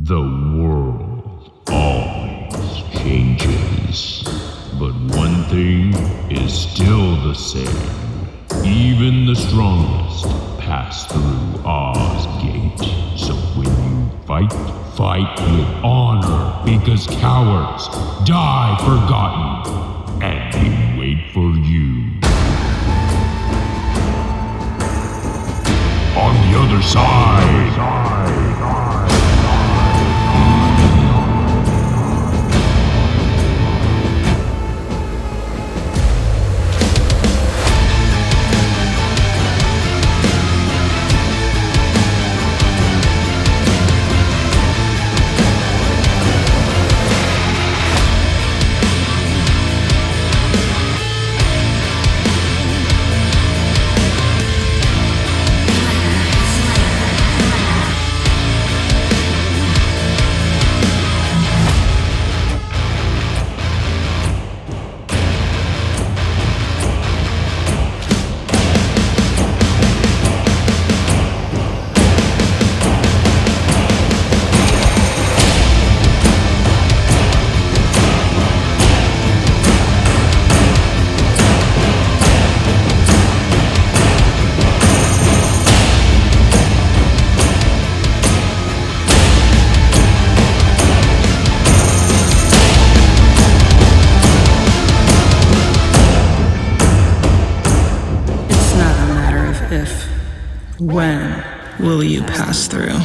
The world always changes, but one thing is still the same. Even the strongest pass through Oz Gate. So when you fight, fight with honor, because cowards die forgotten, and we wait for you. On the other side. When will you pass through?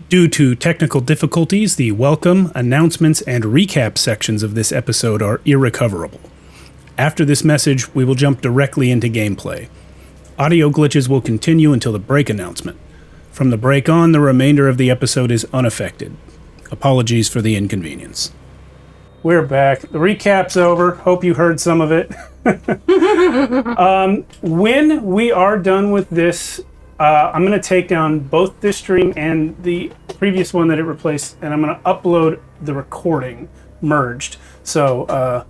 Due to technical difficulties, the welcome, announcements, and recap sections of this episode are irrecoverable. After this message, we will jump directly into gameplay. Audio glitches will continue until the break announcement. From the break on, the remainder of the episode is unaffected. Apologies for the inconvenience. We're back. The recap's over. Hope you heard some of it. When we are done with this, I'm going to take down both this stream and the previous one that it replaced, and I'm going to upload the recording merged. So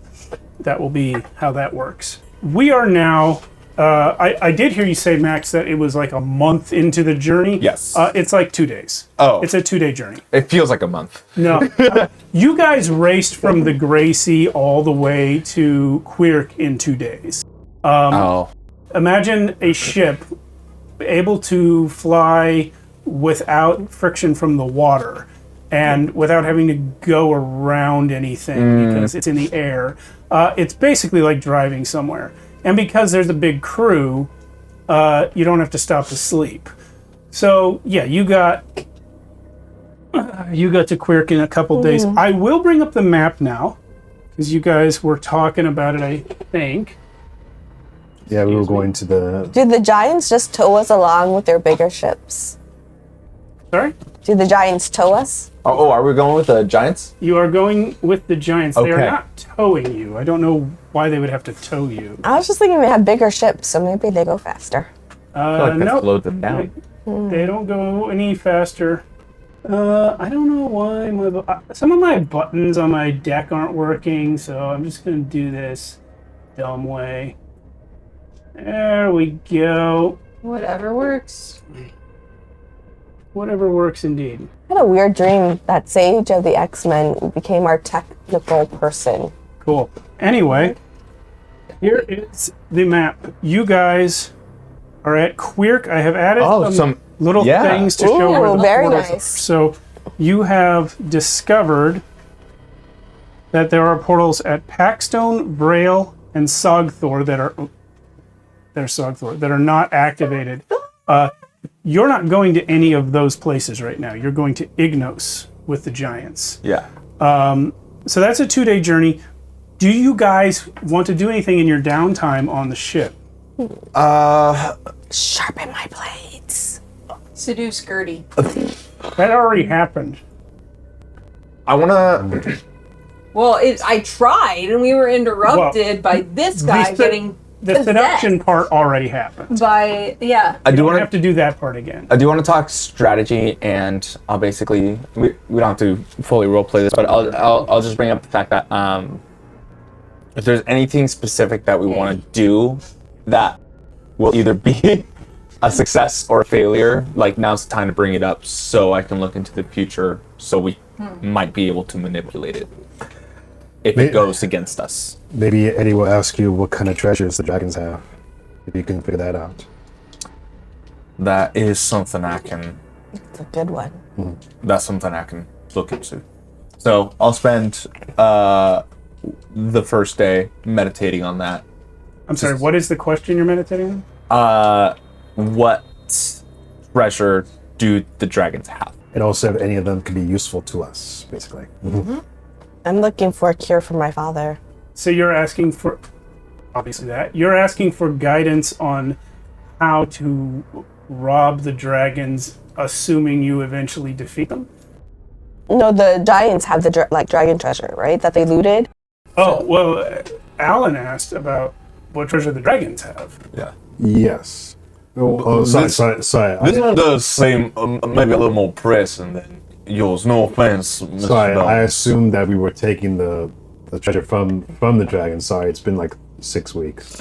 that will be how that works. We are now... I did hear you say, Max, that it was like a month into the journey. Yes. It's like 2 days. Oh. It's a 2-day journey. It feels like a month. No. You guys raced from the Gray Sea all the way to Quirk in 2 days. Imagine a ship able to fly without friction from the water and without having to go around anything because it's in the air. It's basically like driving somewhere. And because there's a big crew, you don't have to stop to sleep. So, yeah, you got to Quirk in a couple days. I will bring up the map now, because you guys were talking about it, I think. Yeah, we were going to the... Do the giants just tow us along with their bigger ships? Sorry? Do the giants tow us? Oh, are we going with the giants? You are going with the giants. Okay. They are not towing you. I don't know why they would have to tow you. I was just thinking they have bigger ships, so maybe they go faster. I feel like that slowed them down. They don't go any faster. I don't know why some of my buttons on my deck aren't working, so I'm just going to do this dumb way. There we go. Whatever works. Whatever works indeed. I had a weird dream that Sage of the X-Men became our technical person. Cool. Anyway, here is the map. You guys are at Quirk. I have added some little things to show where the very portals nice. are. So you have discovered that there are portals at Paxstone, Braille, and Sogthor that are not activated. You're not going to any of those places right now. You're going to Ignos with the giants. Yeah. So that's a 2-day journey. Do you guys want to do anything in your downtime on the ship? Sharpen my blades. Seduce Gertie. That already happened. I want to... Well, I tried, and we were interrupted by this guy getting The seduction part already happened. by, yeah. I do want have to do that part again. I do want to talk strategy, and I'll basically we don't have to fully roleplay this, but I'll just bring up the fact that if there's anything specific that we want to do that will either be a success or a failure. Like, now's the time to bring it up so I can look into the future, so we might be able to manipulate it if it goes against us. Maybe Eddie will ask you what kind of treasures the dragons have, if you can figure that out. That is something I can... It's a good one. That's something I can look into. So I'll spend the first day meditating on that. I'm sorry, what is the question you're meditating on? What treasure do the dragons have? And also if any of them could be useful to us, basically. I'm looking for a cure for my father. So you're asking for, obviously that, you're asking for guidance on how to rob the dragons, assuming you eventually defeat them? No, the giants have the dragon treasure, right? That they looted. Oh, well, Alan asked about what treasure the dragons have. Yeah. Yes. Oh, sorry. This one does seem maybe a little more pressing than yours. No offense, Mr. Sorry, Bell. I assumed that we were taking the treasure from the dragon. Sorry, it's been like 6 weeks.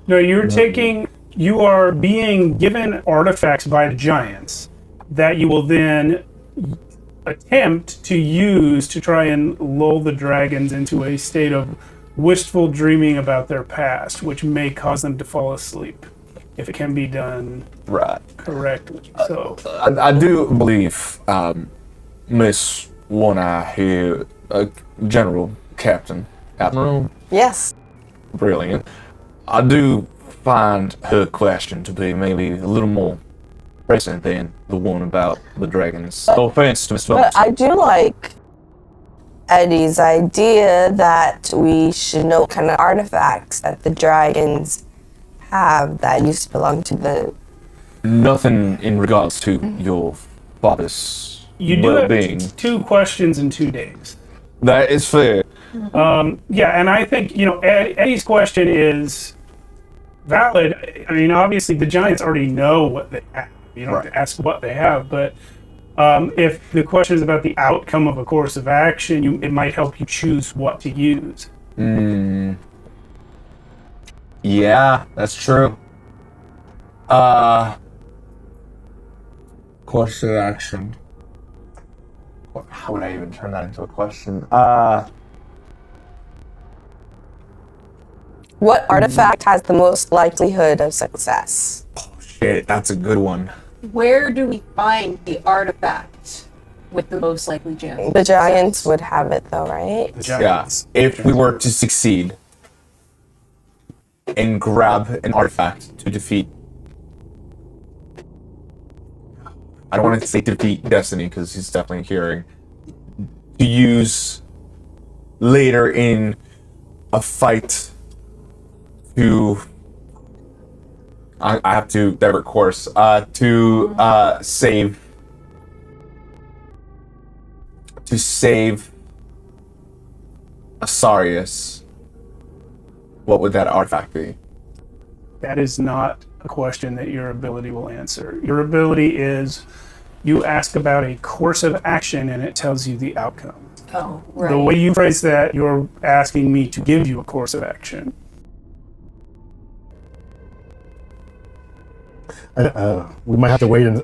No, you are being given artifacts by the giants that you will then attempt to use to try and lull the dragons into a state of wistful dreaming about their past, which may cause them to fall asleep if it can be done Right. correctly. So, I do believe Miss One-Eye here, General Captain Admiral, Yes. brilliant. I do find her question to be maybe a little more pressing than the one about the dragons. No offense to Miss But Phillips. I do like Eddie's idea that we should know what kind of artifacts that the dragons have that used to belong to the... Nothing in regards to your father's you do well-being. have 2 questions in 2 days. That is fair. Yeah, and I think, Eddie's question is valid. I mean, obviously, the giants already know what they have. You don't have to ask what they have, but if the question is about the outcome of a course of action, it might help you choose what to use. Yeah, that's true. Course of action. How would I even turn that into a question? What artifact has the most likelihood of success? Shit, that's a good one. Where do we find the artifact with the most likely chance? The giants would have it though, right? The giants. Yeah, if we were to succeed and grab an artifact to defeat, I don't want to say defeat Destiny because he's definitely hearing, to use later in a fight to, I have to divert course, to save Asarius. What would that artifact be? That is not a question that your ability will answer. Your ability is you ask about a course of action and it tells you the outcome. Oh, right. The way you phrase that, you're asking me to give you a course of action. We might have to wait and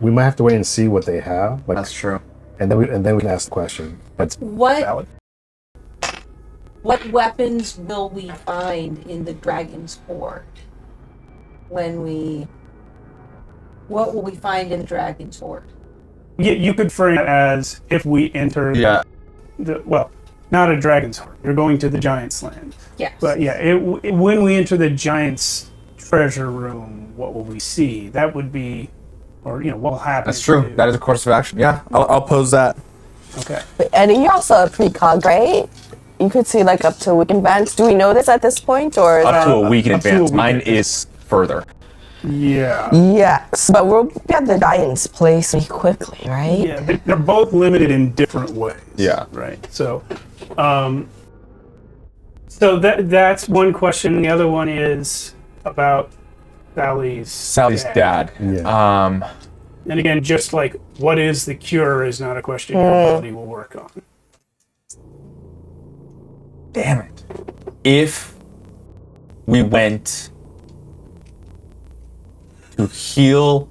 we might have to wait and see what they have. Like, That's true. and then we can ask the question. But Valid. What weapons will we find in the dragon's hoard? What will we find in the dragon's hoard? Yeah, you could frame it as if we enter Yeah. not a dragon's heart. You're going to the giant's land. Yes. But yeah, when we enter the giant's treasure room, what will we see? That would be, or what will happen? That's true. That is a course of action. Yeah, I'll pose that. Okay. But Eddie, you're also a precog, right? You could see like up to a week in advance. Do we know this at this point, or? Up to a week in up to a advance. week Mine in advance. is further. Yeah. Yes, but we'll be at the giant's place pretty quickly, right? Yeah, they're both limited in different ways. Yeah. Right. So, that's one question. The other one is about Sally's dad. Yeah. And again, just like what is the cure is not a question your ability will work on. Damn it. If we went to heal.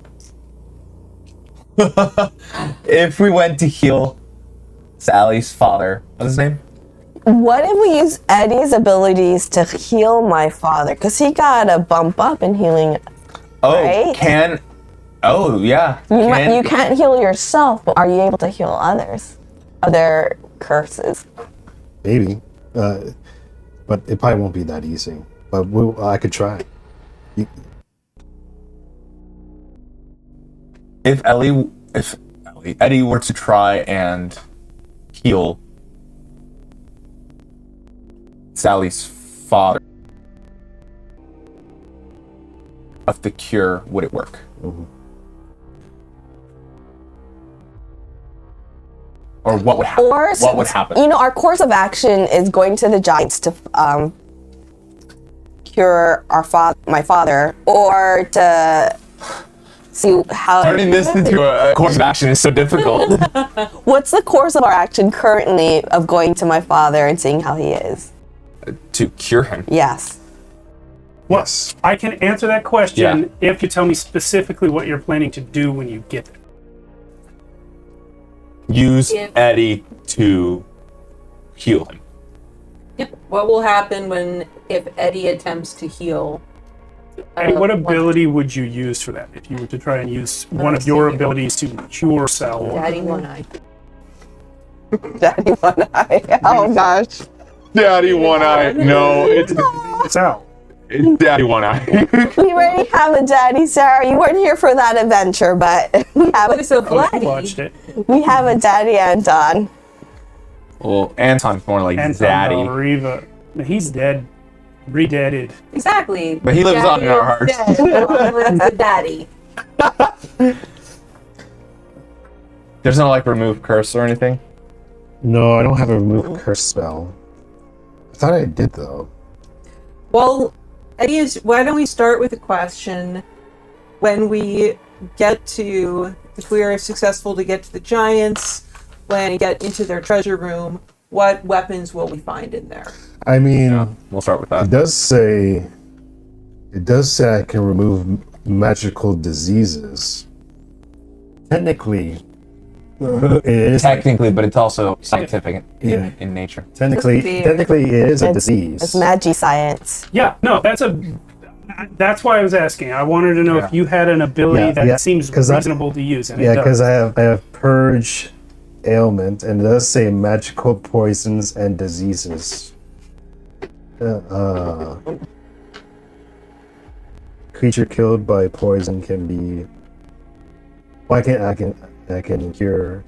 If we went to heal Sally's father, what's his name? What if we use Eddie's abilities to heal my father? Because he got a bump up in healing. Oh, Right? Oh, yeah. You can't heal yourself, but are you able to heal others of their curses? Maybe. But it probably won't be that easy. But I could try. If Eddie were to try and heal Sally's father of the cure, would it work? Mm-hmm. Or what would happen? What would happen? You know, our course of action is going to the giants to cure my father, or to see how. Turning this into a course of action is so difficult. What's the course of our action currently of going to my father and seeing how he is? To cure him. Yes. Well, I can answer that question Yeah. if you tell me specifically what you're planning to do when you get there. Use Eddie to heal him. Yep. What will happen if Eddie attempts to heal? And what ability would you use for that? If you were to try and use one of your abilities to cure Sal? Daddy One Eye. Daddy One Eye. Oh gosh. Daddy One Eye. No, it's Sal. Daddy One Eye. We already have a Daddy, Sarah. You weren't here for that adventure, but we have But it's so Oh, you bloody. watched it. we have a Daddy Anton. Well, Anton's more like And Daddy. Riva. He's dead. Redeaded. Exactly. But he lives on in our hearts. Dead. Well, that's the daddy. There's no like remove curse or anything. No, I don't have a remove curse spell. I thought I did though. Well, Eddie, why don't we start with a question? When we if we are successful to get to the giants, when we get into their treasure room, what weapons will we find in there? I mean, We'll start with it that. does say I can remove magical diseases. Technically, it is Technically, but it's also scientific in nature. technically it is a disease. It's magi science. Yeah, no, that's why I was asking. I wanted to know if you had an ability that seems 'cause reasonable to use. And Yeah, it does. because I have purge ailment, and it does say magical poisons and diseases. Creature killed by poison can be. Well, I can cure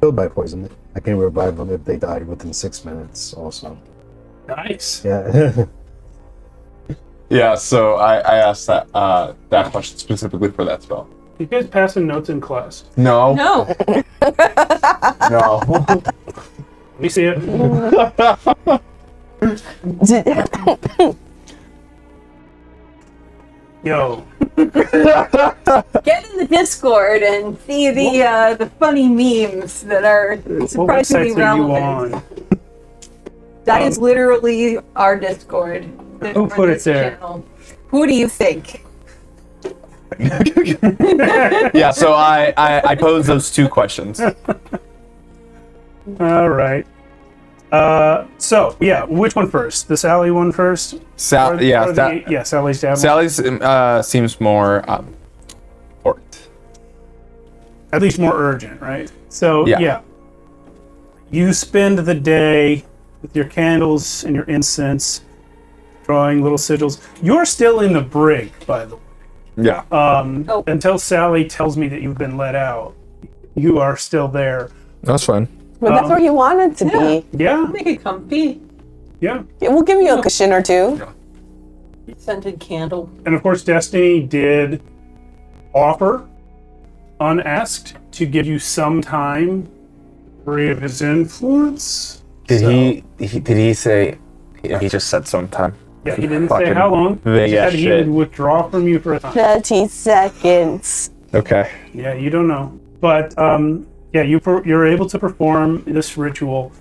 killed by poison. I can revive them if they died within 6 minutes. Also, Nice. yeah. Yeah, so I asked that question specifically for that spell. You guys passing notes in class? No. No. No. Let me see it. Yo, Get in the Discord and see the funny memes that are what surprisingly websites are you relevant. on? That is literally our Discord. Who put it there? Channel. Who do you think? Yeah, so I posed those two questions. All right. So yeah, which one first? The Sally one first? Or Sally's dad. Sally's seems more important. At least more urgent, right? So Yeah. yeah. You spend the day with your candles and your incense, drawing little sigils. You're still in the brig, by the way. Yeah. Until Sally tells me that you've been let out, you are still there. That's fine. But that's where you wanted to be. Yeah, Make it comfy. yeah. Yeah, we'll give you a cushion or two. Scented candle. And of course, Destiny did offer, unasked, to give you some time free of his influence. Did he say? He just said sometime. Yeah, he didn't say how long. He said he would withdraw from you for a time. 30 seconds. Okay. Yeah, you don't know. But yeah, you're able to perform this ritual.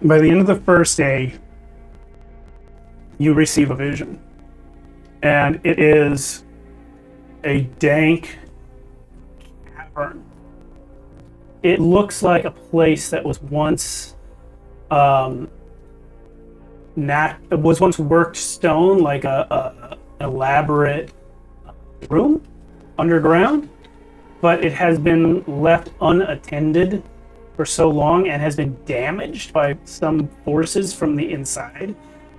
By the end of the first day, you receive a vision. And it is a dank cavern. It looks like a place that was once worked stone, like a elaborate room underground, but it has been left unattended for so long and has been damaged by some forces from the inside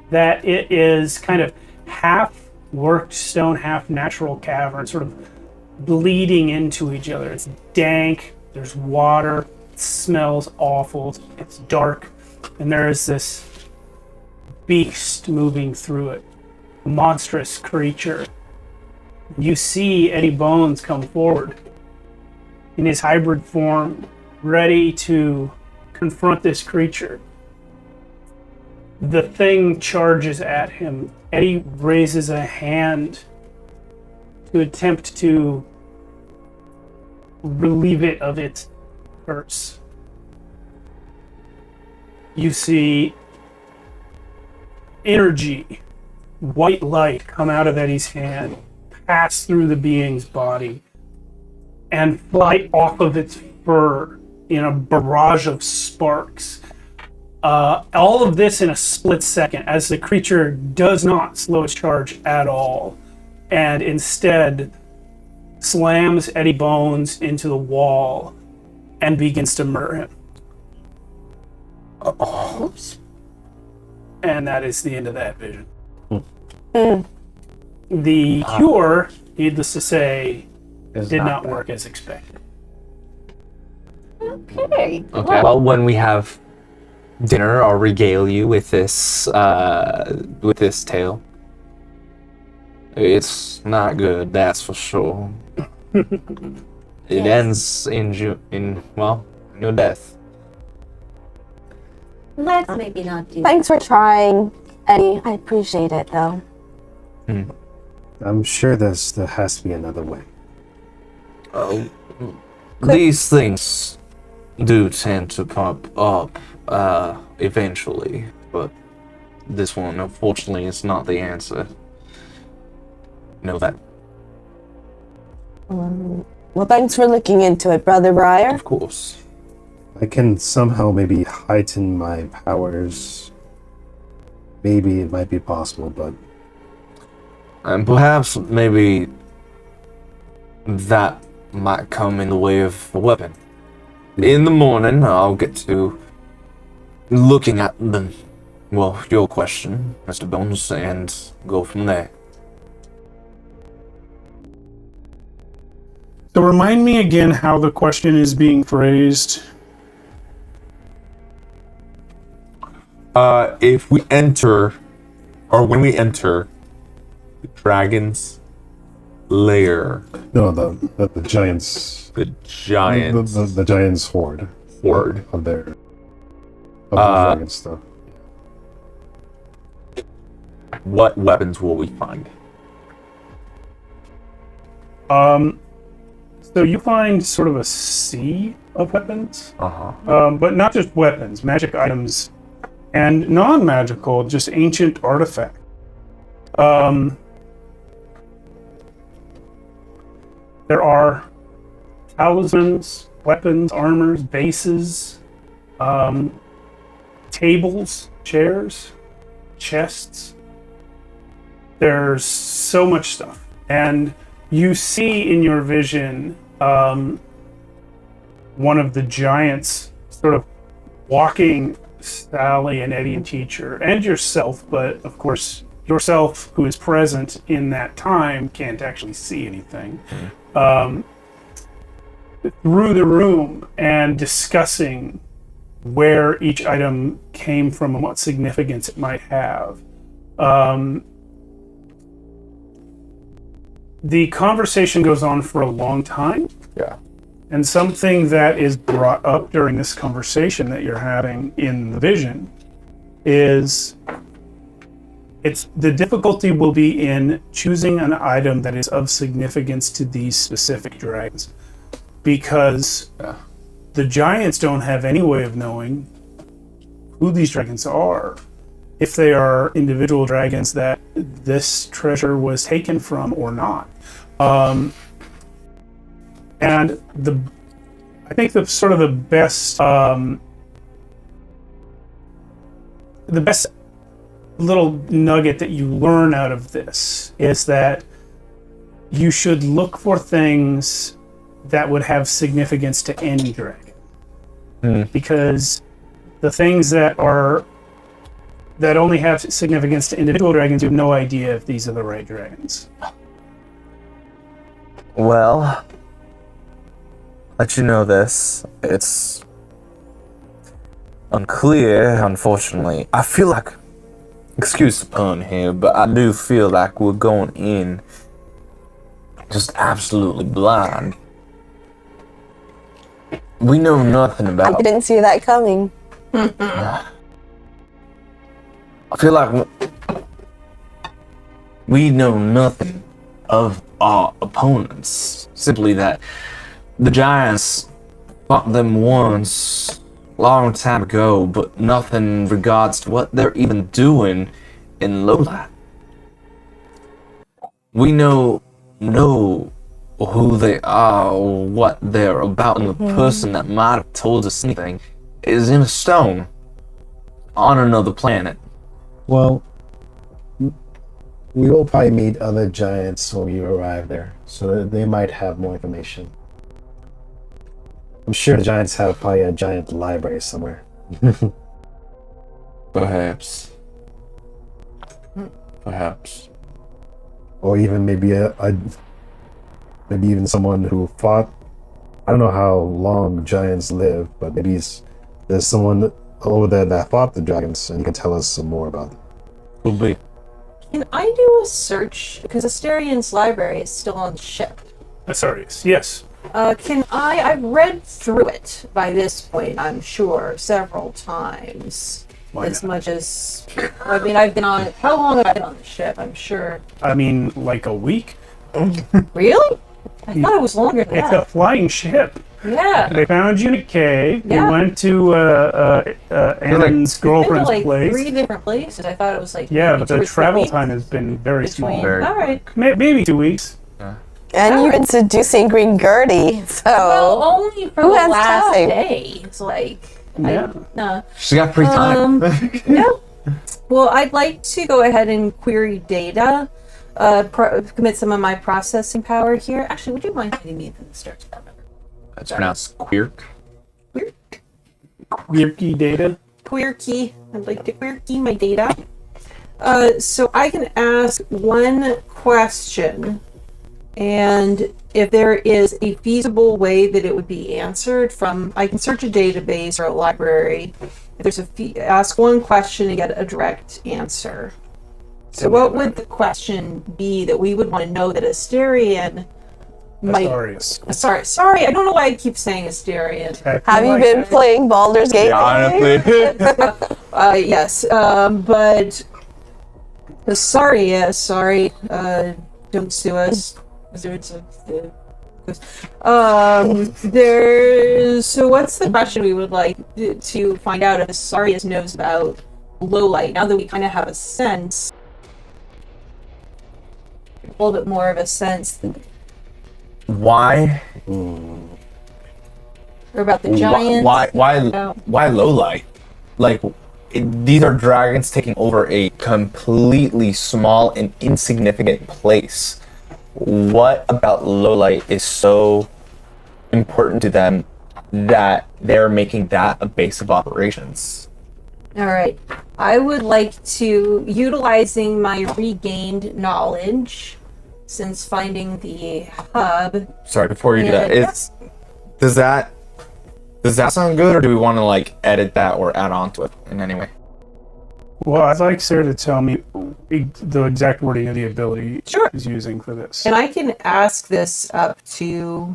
that it is kind of half worked stone, half natural cavern, sort of bleeding into each other. It's dank, there's water, it smells awful, it's dark, and there is this beast moving through it, a monstrous creature. You see Eddie Bones come forward in his hybrid form, ready to confront this creature. The thing charges at him. Eddie raises a hand to attempt to relieve it of its curse. You see energy, white light come out of Eddie's hand, pass through the being's body, and fly off of its fur in a barrage of sparks. All of this in a split second, as the creature does not slow its charge at all, and instead slams Eddie Bones into the wall and begins to murder him. Oops. And that is the end of that vision. The cure, needless to say, did not work as expected. Okay. Okay. Well, when we have dinner, I'll regale you with this tale. It's not good, that's for sure. It ends in your death. Let's maybe not do Thanks for trying, Eddie. I appreciate it, though. I'm sure there has to be another way. These things do tend to pop up eventually, but this one, unfortunately, is not the answer. Know that. Well, thanks for looking into it, Brother Briar. Of course. I can somehow maybe heighten my powers. Maybe it might be possible, but And perhaps maybe that might come in the way of a weapon. In the morning, I'll get to looking at your question, Mr. Bones, and go from there. So remind me again how the question is being phrased. If we enter, or when we enter the dragon's lair, no, the giants, the giants, the giants horde of the dragon stuff. what weapons will we find? So you find sort of a sea of weapons, Uh-huh. but not just weapons, magic items, and non-magical, just ancient artifacts. There are talismans, weapons, armors, bases, tables, chairs, chests. There's so much stuff. And you see in your vision one of the giants sort of walking Sally and Eddie and Teacher and yourself, but of course yourself, who is present in that time, can't actually see anything, through the room and discussing where each item came from and what significance it might have. The conversation goes on for a long time. Yeah. And something that is brought up during this conversation that you're having in the vision is the difficulty will be in choosing an item that is of significance to these specific dragons, because the giants don't have any way of knowing who these dragons are, if they are individual dragons that this treasure was taken from or not. And I think the sort of the best little nugget that you learn out of this is that you should look for things that would have significance to any dragon. Because the things that only have significance to individual dragons, you have no idea if these are the right dragons. Well, let you know this. It's unclear, unfortunately. I feel like, excuse the pun here, but I do feel like we're going in just absolutely blind. We know nothing about. I didn't see that coming. I feel like we know nothing of our opponents. Simply that the Giants fought them once, long time ago, but nothing in regards to what they're even doing in Lowlight. We know who they are or what they're about, and the person that might have told us anything is in a stone on another planet. Well, we will probably meet other giants when we arrive there, so that they might have more information. I'm sure the giants have probably a giant library somewhere. Perhaps. Perhaps. Or even maybe maybe even someone who fought. I don't know how long giants live, but maybe there's someone over there that fought the dragons, and you can tell us some more about them. Could be. Can I do a search? Because Asterian's library is still on the ship. Sorry, yes. I've read through it by this point, I'm sure, several times. Why as not? much as, I mean, I've been on it. How long have I been on the ship? I'm sure. I mean, like a week? Really? I thought it was longer than It's a that. flying ship. Yeah. They found you in a cave. Yeah. You went to Annan's Been to girlfriend's like place. 3 different places. I thought it was like Yeah, maybe but 2 the or 3 travel weeks time has been very small. between. All right. Maybe 2 weeks. And you've been seducing Green Gertie, so Well, only for Who the has last time? day. It's like, Yeah. She got free time. No. Well, I'd like to go ahead and query data, commit some of my processing power here. Actually, would you mind hitting me from the start department? It's pronounced quirk. Quirky data. Query. I'd like to query my data. So I can ask one question, and if there is a feasible way that it would be answered from, I can search a database or a library. If there's ask one question and get a direct answer. So what would the question be that we would want to know that Asterian might... Asterius. Sorry, I don't know why I keep saying Asterian. have you been playing Baldur's Gate? Yes, but sorry, don't sue us. So what's the question we would like to find out if Asarius knows about Lowlight? Now that we kind of have a sense, a little bit more of a sense, Why? or about the giants. Why Lowlight? Like, these are dragons taking over a completely small and insignificant place. What about Lowlight is so important to them that they're making that a base of operations? All right. I would like to, utilizing my regained knowledge since finding the hub. Sorry, before you do that, does that sound good, or do we want to like edit that or add on to it in any way? Well, I'd like Sarah to tell me the exact wording of the ability she's using for this. And I can ask this up to,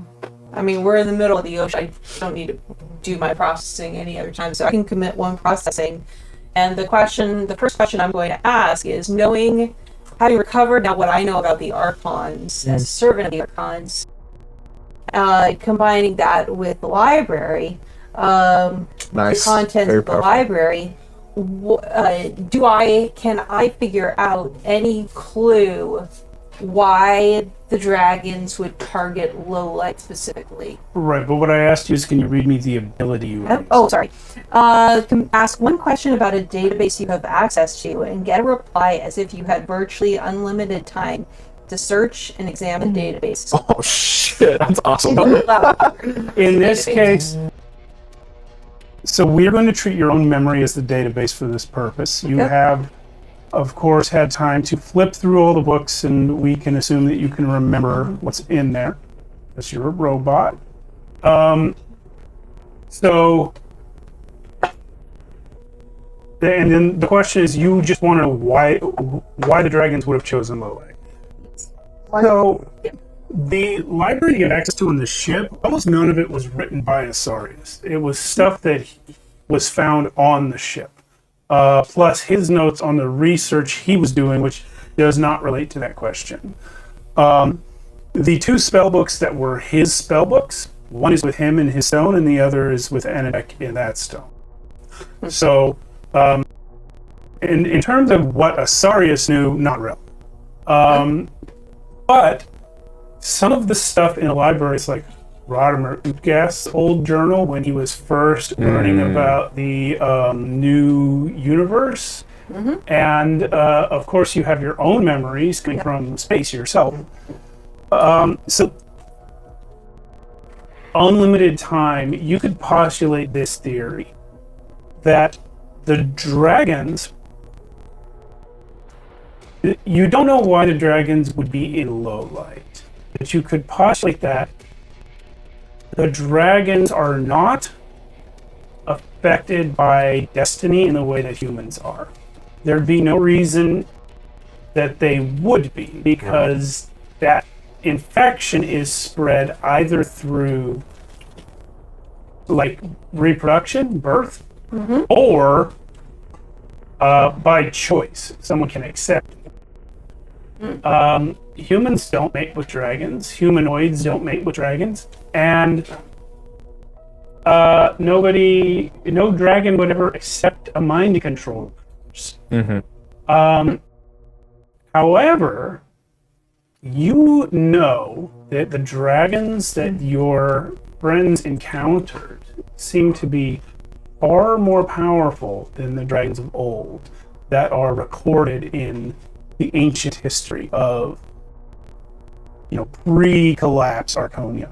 I mean, we're in the middle of the ocean. I don't need to do my processing any other time, so I can commit one processing. And the first question I'm going to ask is, having recovered now what I know about the Archons as a servant of the Archons, combining that with the library, the Nice. contents Very of the powerful. library, can I figure out any clue why the dragons would target low light specifically? Right, but what I asked you is, can you read me the ability you used? Oh, sorry. Can ask one question about a database you have access to and get a reply as if you had virtually unlimited time to search and examine databases. Oh shit, that's awesome. In this case, so we're going to treat your own memory as the database for this purpose. You have, of course, had time to flip through all the books, and we can assume that you can remember what's in there, because you're a robot. And then the question is, you just want to know why the dragons would have chosen Lole. So, the library you have access to in the ship, almost none of it was written by Asarius. It was stuff that was found on the ship, plus his notes on the research he was doing, which does not relate to that question. The two spell books that were his spell books, one is with him in his stone, and the other is with Anadek in that stone. So, in terms of what Asarius knew, not real. But some of the stuff in the library is like Rodimer Utgast's old journal when he was first learning about the new universe. And of course, you have your own memories coming from space yourself. So, unlimited time, you could postulate this theory that the dragons. You don't know why the dragons would be in low light, but you could postulate that the dragons are not affected by destiny in the way that humans are. There'd be no reason that they would be, because that infection is spread either through like reproduction, birth, or by choice. Someone can accept it. Humans don't mate with dragons. Humanoids don't mate with dragons, and no dragon would ever accept a mind control. However, you know that the dragons that your friends encountered seem to be far more powerful than the dragons of old that are recorded in the ancient history of, pre-collapse Archonia.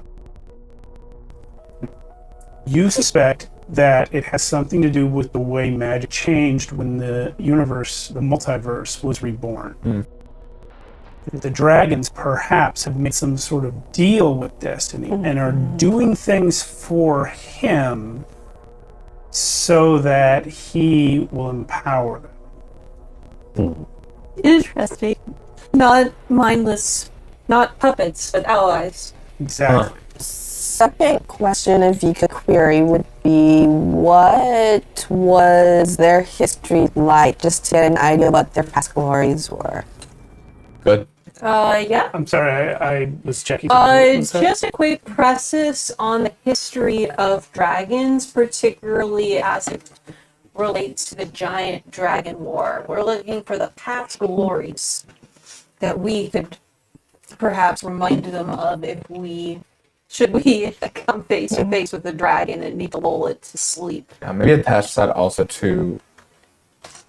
You suspect that it has something to do with the way magic changed when the universe, the multiverse, was reborn. That the dragons perhaps have made some sort of deal with destiny and are doing things for him so that he will empower them. Interesting. Not mindless, not puppets, but allies. Exactly. Second question, if you could query, would be what was their history like, just to get an idea what their past glories were. Good. Yeah. I'm sorry, I was checking. What's that? Just a quick preface on the history of dragons, particularly as it relates to the giant dragon war. We're looking for the past glories that we could perhaps remind them of should we come face to face with the dragon and need to lull it to sleep. Yeah, maybe attach that also to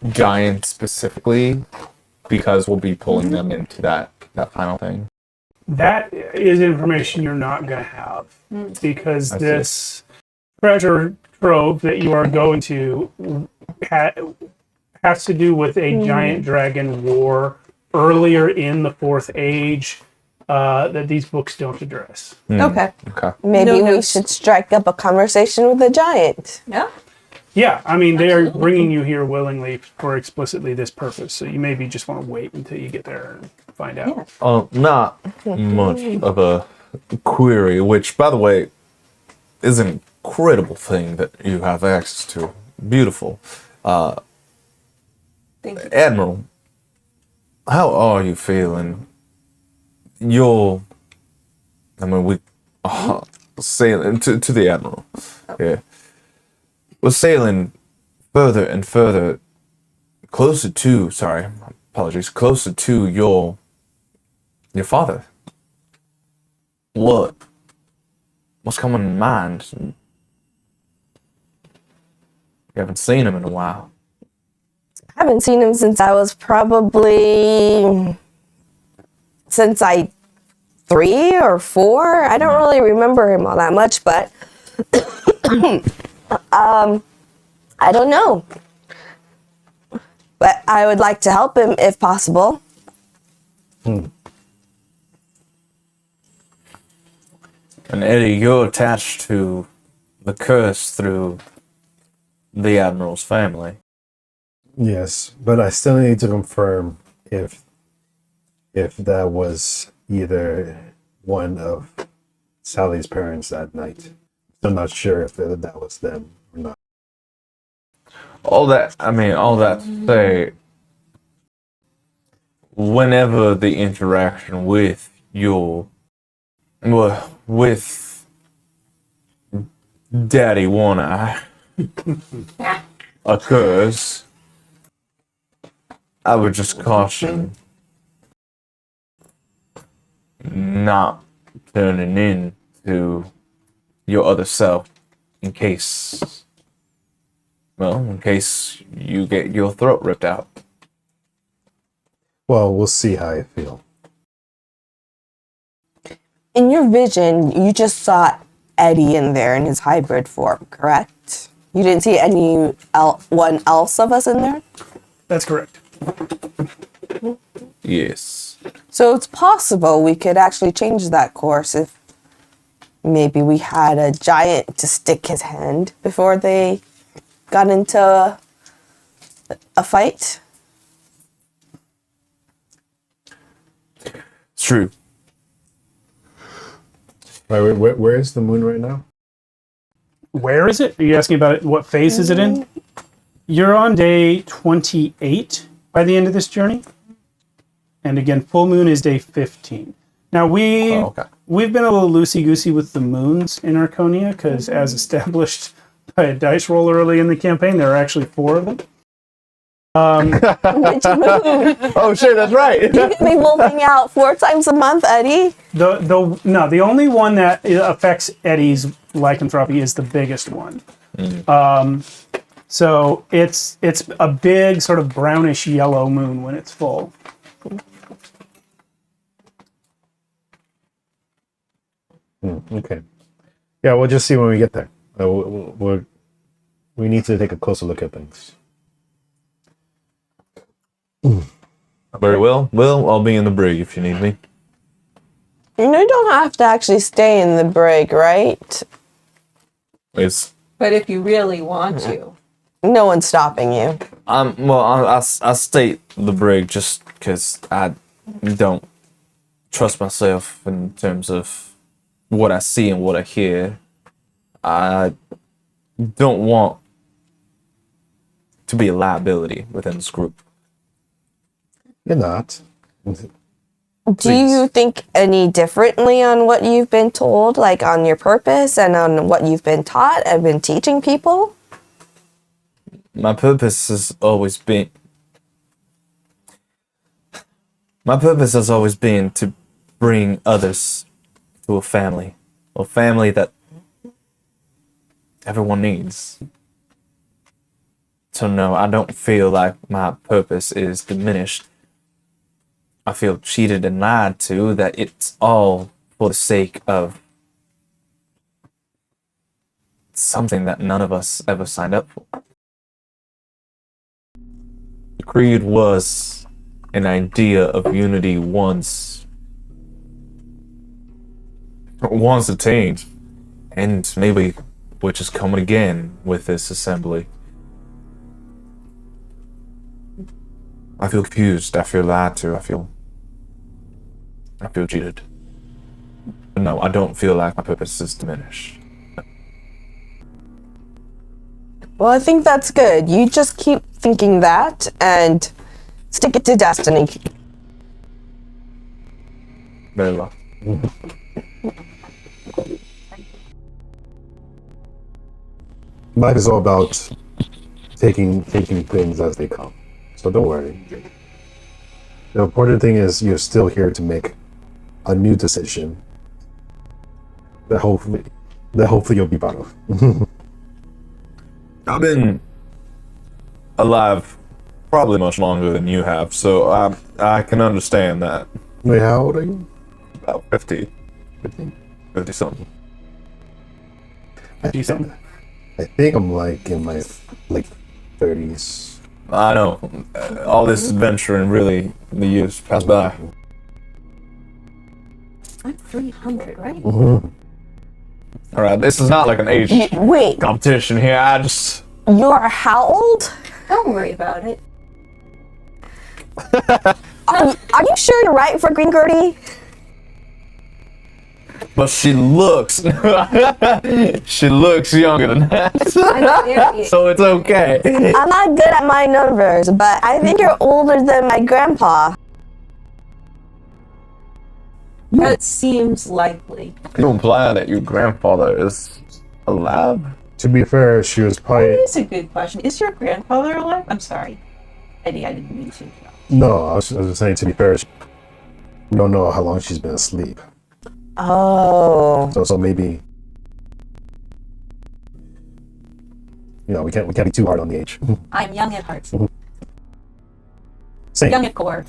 giants specifically, because we'll be pulling them into that final thing. That is information you're not going to have, because this treasure trove that you are going to has to do with a giant dragon war earlier in the Fourth Age that these books don't address. Okay. Maybe we should strike up a conversation with the giant. Yeah. Yeah, I mean, they are bringing you here willingly for explicitly this purpose, so you maybe just want to wait until you get there and find out. Not much of a query, which, by the way, is an incredible thing that you have access to. Beautiful. Thank you. Admiral, how are you feeling? We sailing to the Admiral. Yeah. We're sailing further and further closer to, sorry, apologies, closer to your father. What's coming in mind? You haven't seen him in a while. I haven't seen him since I was probably 3 or 4. I don't really remember him all that much, but I don't know. But I would like to help him if possible. And Eddie, you're attached to the curse through the Admiral's family. Yes, but I still need to confirm if that was either one of Sally's parents that night. I'm not sure if that was them or not. All that to say, whenever the interaction with with Daddy One Eye occurs, I would just caution not turning into your other self in case you get your throat ripped out. Well, we'll see how I feel. In your vision, you just saw Eddie in there in his hybrid form, correct? You didn't see anyone else of us in there? That's correct. Yes. So it's possible we could actually change that course if maybe we had a giant to stick his hand before they got into a fight. It's true. Where is the moon right now? Where is it? Are you asking about it? What phase is it in? You're on day 28 by the end of this journey. And again, full moon is day 15. Now, we've been a little loosey-goosey with the moons in Archonia, because as established by a dice roll early in the campaign, there are actually 4 of them. Which moon? Oh shit, that's right. You could be wolfing out 4 times a month, Eddie. The only one that affects Eddie's lycanthropy is the biggest one. So it's a big sort of brownish yellow moon when it's full. Okay. Yeah, we'll just see when we get there. We need to take a closer look at things. Very well. Well, I'll be in the brig if you need me. You don't have to actually stay in the brig, right? But if you really want to. No one's stopping you. I state the brig just because I don't trust myself in terms of what I see and what I hear. I don't want to be a liability within this group. You're not. Do you think any differently on what you've been told, like on your purpose and on what you've been taught and been teaching people? My purpose has always been to bring others to a family that everyone needs. So no, I don't feel like my purpose is diminished. I feel cheated and lied to, that it's all for the sake of something that none of us ever signed up for. The creed was an idea of unity once attained, and maybe we're just coming again with this assembly. I feel confused, I feel lied to, I feel cheated. But no, I don't feel like my purpose is diminished. Well, I think that's good. You just keep thinking that and stick it to destiny. Very well. Life is all about taking things as they come. So don't worry. The important thing is you're still here to make a new decision that hopefully you'll be proud of. I've been alive probably much longer than you have, so I can understand that. Wait, how old are you? About 50. 50 something. I think I'm like in my like 30s. I know. All this adventure and really the years pass by. I'm 300, right? Alright, this is not like an age Wait, competition here. I just... you're how old? Don't worry about it. Are you sure you're right for Green Gertie? But she looks... she looks younger than that. So it's okay. I'm not good at my numbers, but I think you're older than my grandpa. That seems likely. You imply that your grandfather is alive? To be fair, she was That probably is a good question. Is your grandfather alive? I'm sorry. Eddie, I didn't mean to. no. I was just saying. To be fair, we don't know how long she's been asleep. Oh. So maybe we can't be too hard on the age. I'm young at heart. Same. Young at core.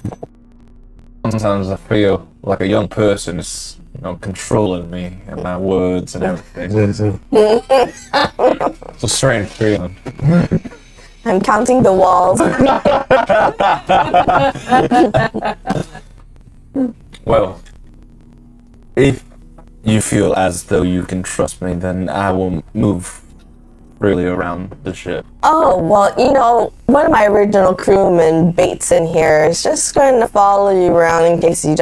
Sometimes I feel like a young person is, controlling me and my words and everything. It's a strange feeling. I'm counting the walls. Well, if you feel as though you can trust me, then I will move freely around the ship. Oh, well, one of my original crewmen, Bates, in here is just going to follow you around in case you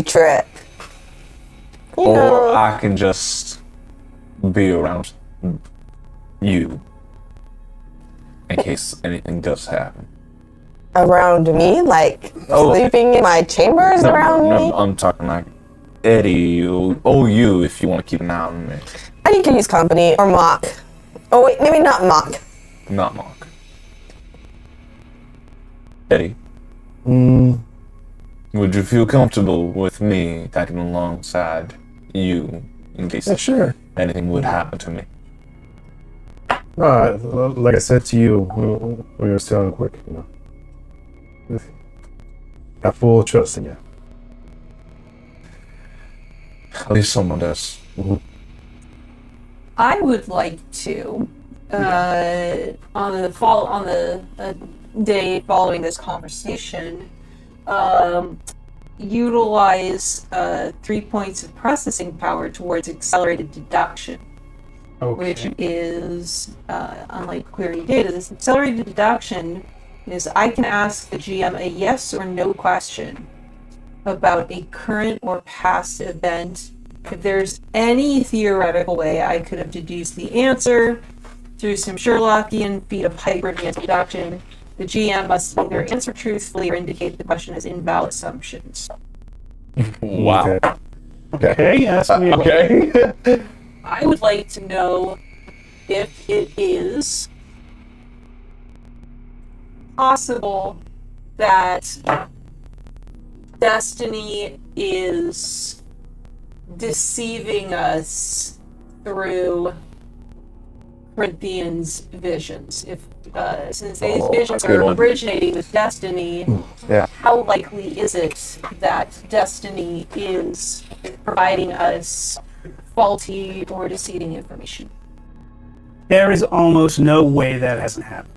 trip. Or I can just be around you in case anything does happen. Around me? Like sleeping in my chambers around me? I'm talking like Eddie or you if you want to keep an eye on me. And you can use company or mock. Oh, wait, maybe not mock. Not Mark. Eddie. Would you feel comfortable with me tagging alongside you in case Sure. anything would happen to me? Like I said to you when we were still on quick, got full trust in you. At least someone does. I would like to, on the day following this conversation, utilize 3 points of processing power towards accelerated deduction, which is, unlike querying data, this accelerated deduction is I can ask the GM a yes or no question about a current or past event. If there's any theoretical way I could have deduced the answer through some Sherlockian feat of hyper-advanced deduction, the GM must either answer truthfully or indicate the question has invalid assumptions. Wow. Okay, ask me. Okay. I would like to know if it is possible that Destiny is deceiving us through Corinthians' visions. If since these visions that's a good are one. originating with Destiny, Yeah. how likely is it that Destiny is providing us faulty or deceiving information? There is almost no way that hasn't happened.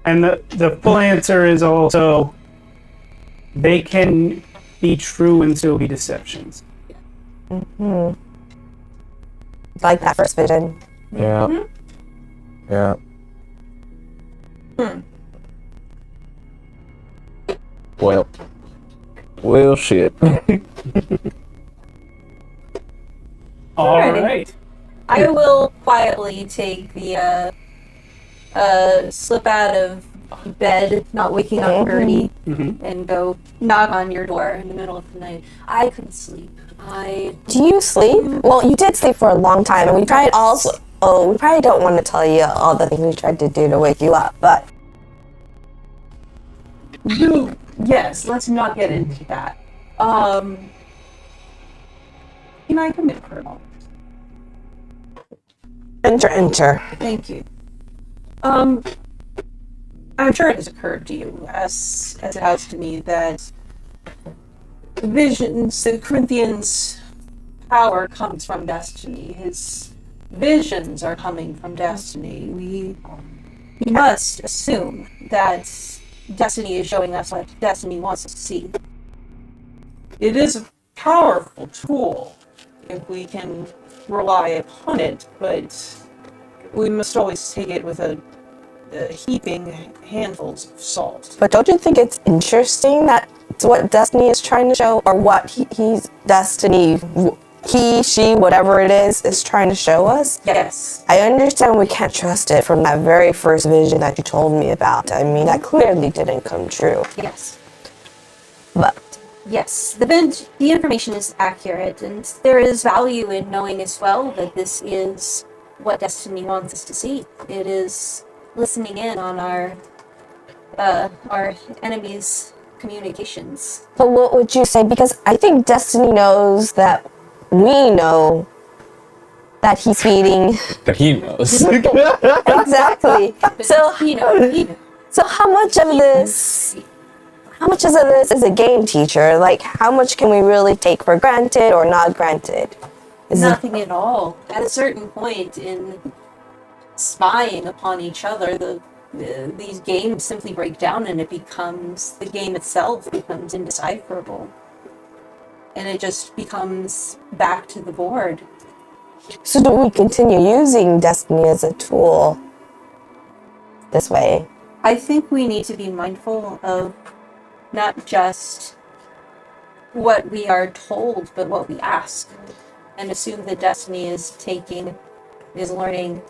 And the full answer is also they can be true and still be deceptions. Like that first vision. Yeah. Yeah. Well, shit. All Alrighty. right. I will quietly take the slip out of bed, not waking up Gertie, and go knock on your door in the middle of the night. I couldn't sleep. Do you sleep? Well, you did sleep for a long time, and we tried also. Oh, we probably don't want to tell you all the things we tried to do to wake you up, but Yes, let's not get into that. Can I come in for a moment? enter. Thank you. I'm sure it has occurred to you, as it has to me, that the Corinthian's power comes from destiny. His visions are coming from destiny. We must assume that destiny is showing us what destiny wants us to see. It is a powerful tool if we can rely upon it, but we must always take it with a heaping handfuls of salt. But don't you think it's interesting that it's what Destiny is trying to show, or what he's Destiny, he, she, whatever it is trying to show us? Yes. I understand we can't trust it from that very first vision that you told me about. I mean, that clearly didn't come true. Yes. But Yes, the information is accurate, and there is value in knowing as well that this is what Destiny wants us to see. It is listening in on our enemies' communications. But what would you say? Because I think Destiny knows that we know that he's feeding. That he knows. Exactly. So, so how much of this is a game, teacher? Like, how much can we really take for granted or not granted? Nothing at all. At a certain point in spying upon each other, these games simply break down, and the game itself becomes indecipherable. And it just becomes back to the board. So do we continue using Destiny as a tool this way? I think we need to be mindful of not just what we are told, but what we ask. And assume that Destiny is learning.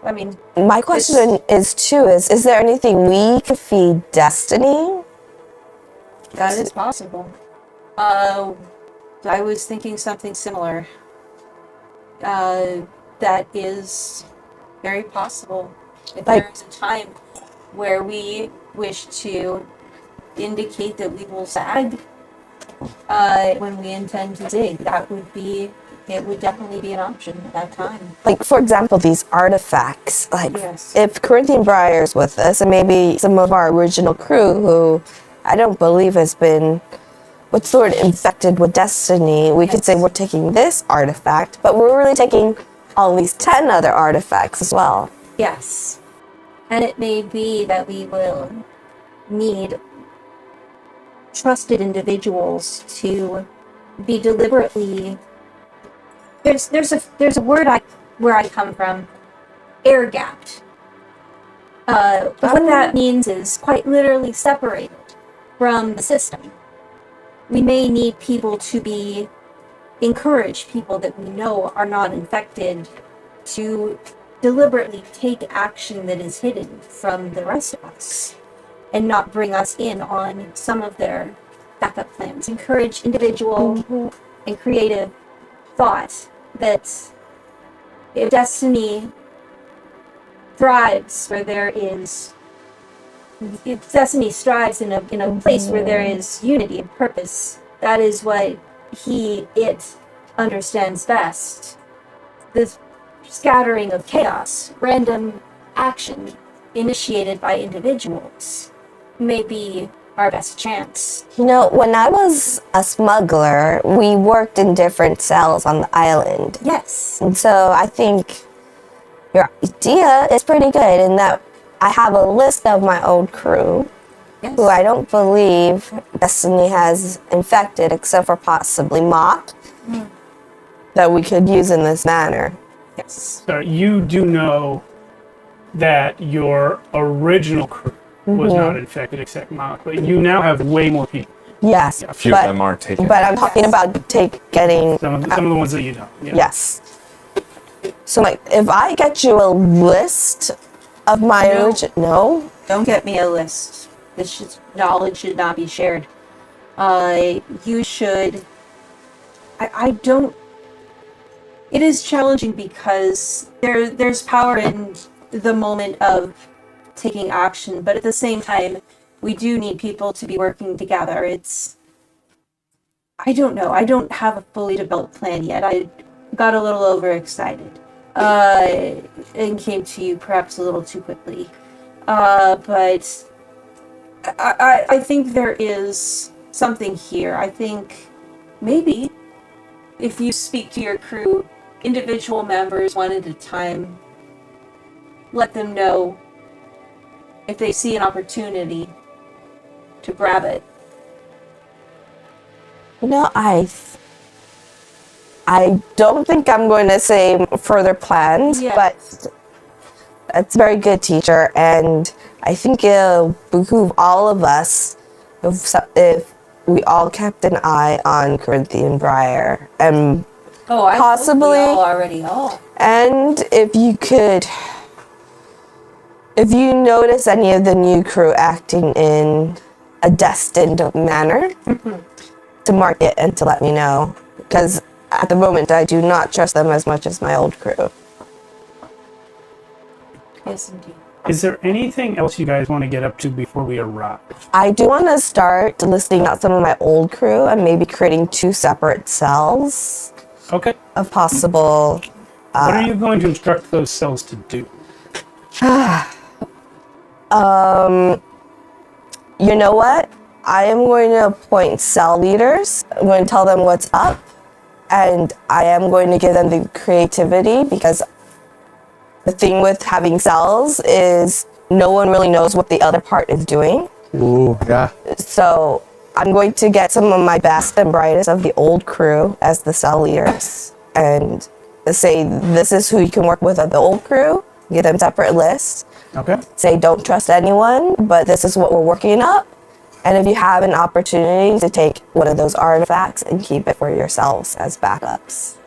I mean, my question is there anything we could feed Destiny? That is possible. I was thinking something similar. That is very possible. If there is a time where we wish to indicate that we will zag when we intend to zig, it would definitely be an option at that time. Like, for example, these artifacts. Like, Yes. if Corinthian Briar's with us, and maybe some of our original crew who I don't believe has been infected with Destiny, we could say we're taking this artifact, but we're really taking all these 10 other artifacts as well. Yes. And it may be that we will need trusted individuals to be deliberately. There's a word where I come from, air gapped. What that means is quite literally separated from the system. We may need people to encourage people that we know are not infected to deliberately take action that is hidden from the rest of us and not bring us in on some of their backup plans. Encourage individual and creative thought that if Destiny thrives where there is, if Destiny strives in a place where there is unity and purpose, that is what it understands best. This scattering of chaos, random action initiated by individuals may be our best chance. You know, when I was a smuggler, we worked in different cells on the island. Yes. And so I think your idea is pretty good in that I have a list of my old crew who I don't believe Destiny has infected except for possibly Mock that we could use in this manner. Yes. So you do know that your original crew was not infected except Mock, but you now have way more people. Yes, A few of them are taken. but I'm talking about getting Some of the ones that you know. Yeah. yes. So like, if I get you a list of my no, Don't get me a list. Knowledge should not be shared. You should I don't. It is challenging because there's power in the moment of taking action, but at the same time, we do need people to be working together. I don't know. I don't have a fully developed plan yet. I got a little overexcited and came to you perhaps a little too quickly. But I think there is something here. I think maybe if you speak to your crew, individual members one at a time, let them know if they see an opportunity to grab it. No, I don't think I'm going to say further plans, Yes. but it's very good, teacher, and I think it'll behoove all of us if we all kept an eye on Corinthian Briar, and Oh, I possibly already are. and if you notice any of the new crew acting in a destined manner, to mark it and to let me know, because at the moment I do not trust them as much as my old crew. Yes, indeed. Is there anything else you guys want to get up to before we arrive? I do want to start listing out some of my old crew and maybe creating 2 separate cells Okay. of possible. What are you going to instruct those cells to do? You know what? I am going to appoint cell leaders. I'm going to tell them what's up, and I am going to give them the creativity, because the thing with having cells is no one really knows what the other part is doing. Ooh, yeah. So I'm going to get some of my best and brightest of the old crew as the cell leaders and say this is who you can work with of the old crew, give them separate lists, Okay. say don't trust anyone, but this is what we're working up. And if you have an opportunity to take one of those artifacts and keep it for yourselves as backups.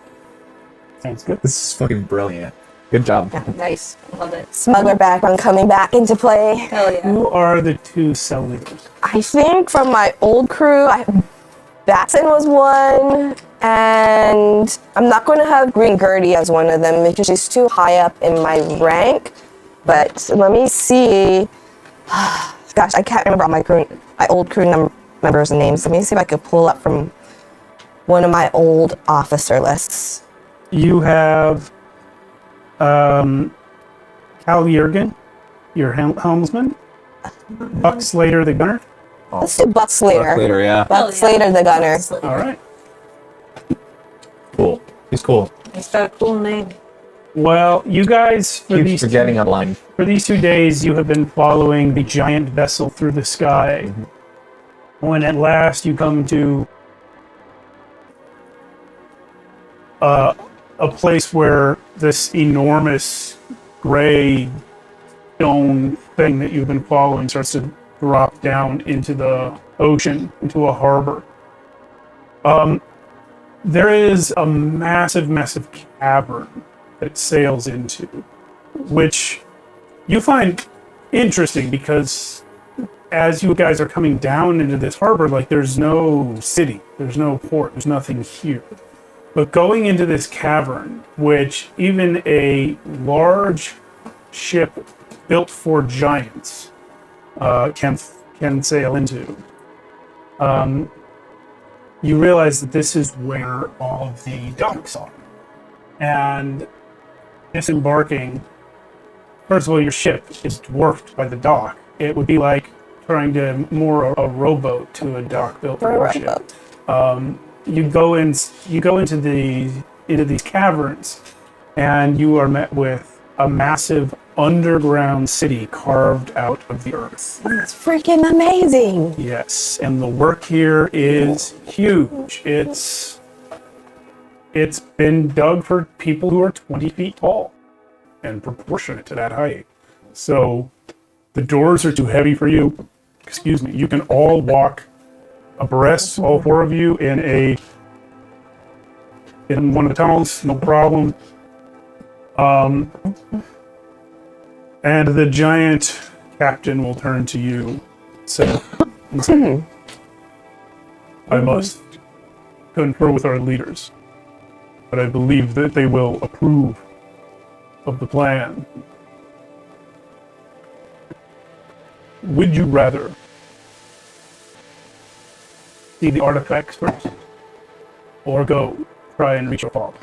Sounds good. This is fucking brilliant. Good job. Nice. Love it. Smuggler background coming back into play. Hell yeah. Who are the 2 cell leaders? I think from my old crew, Batson was one, and I'm not going to have Green Gertie as one of them because she's too high up in my rank. But let me see. Gosh, I can't remember all my old crew members' names. Let me see if I could pull up from one of my old officer lists. You have Cal Jurgen, your helmsman. Buck Slater, the gunner. Let's do Buck Slater. Later, yeah. Buck Slater, the gunner. All right. Cool. He's cool. It's got a cool name. Well, you guys, for Keeps these forgetting online. For these 2 days, you have been following the giant vessel through the sky. When at last you come to a place where this enormous gray stone thing that you've been following starts to drop down into the ocean, into a harbor. There is a massive cavern that it sails into, which you find interesting because as you guys are coming down into this harbor, like there's no city, there's no port, there's nothing here. But going into this cavern, which even a large ship built for giants can sail into, you realize that this is where all of the docks are. And disembarking, first of all, your ship is dwarfed by the dock. It would be like trying to moor a rowboat to a dock built for a ship. You go into these caverns, and you are met with a massive underground city carved out of the earth. It's freaking amazing. Yes, and the work here is huge. It's been dug for people who are 20 feet tall and proportionate to that height. So the doors are too heavy for you. Excuse me. You can all walk abreast, all 4 of you, in one of the tunnels, no problem. And the giant captain will turn to you. So, I must confer with our leaders. But I believe that they will approve of the plan. Would you rather see the artifacts first, or go try and reach your father?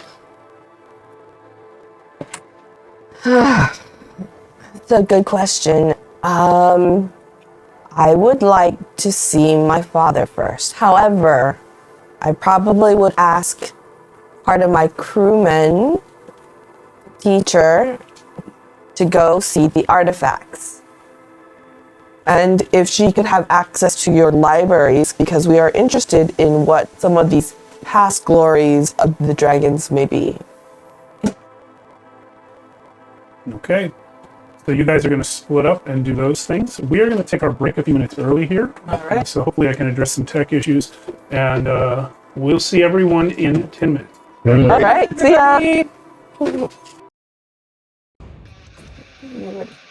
It's a good question. I would like to see my father first. However, I probably would ask part of my crewman teacher to go see the artifacts. And if she could have access to your libraries, because we are interested in what some of these past glories of the dragons may be. Okay. So you guys are going to split up and do those things. We are going to take our break a few minutes early here. All right. So hopefully I can address some tech issues. And we'll see everyone in 10 minutes. All right, see ya.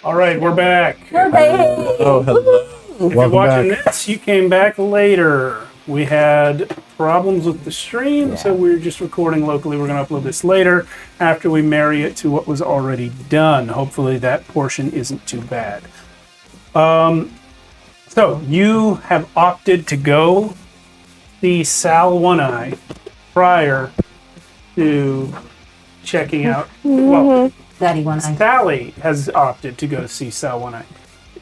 All right, we're back. We're back. Oh, hello. If you're Welcome watching back. this, you came back later. We had problems with the stream, so we're just recording locally. We're going to upload this later after we marry it to what was already done. Hopefully that portion isn't too bad. So you have opted to go see Sal One Eye prior to checking out. Well, Daddy one eye. Sally has opted to go see Sal One Eye,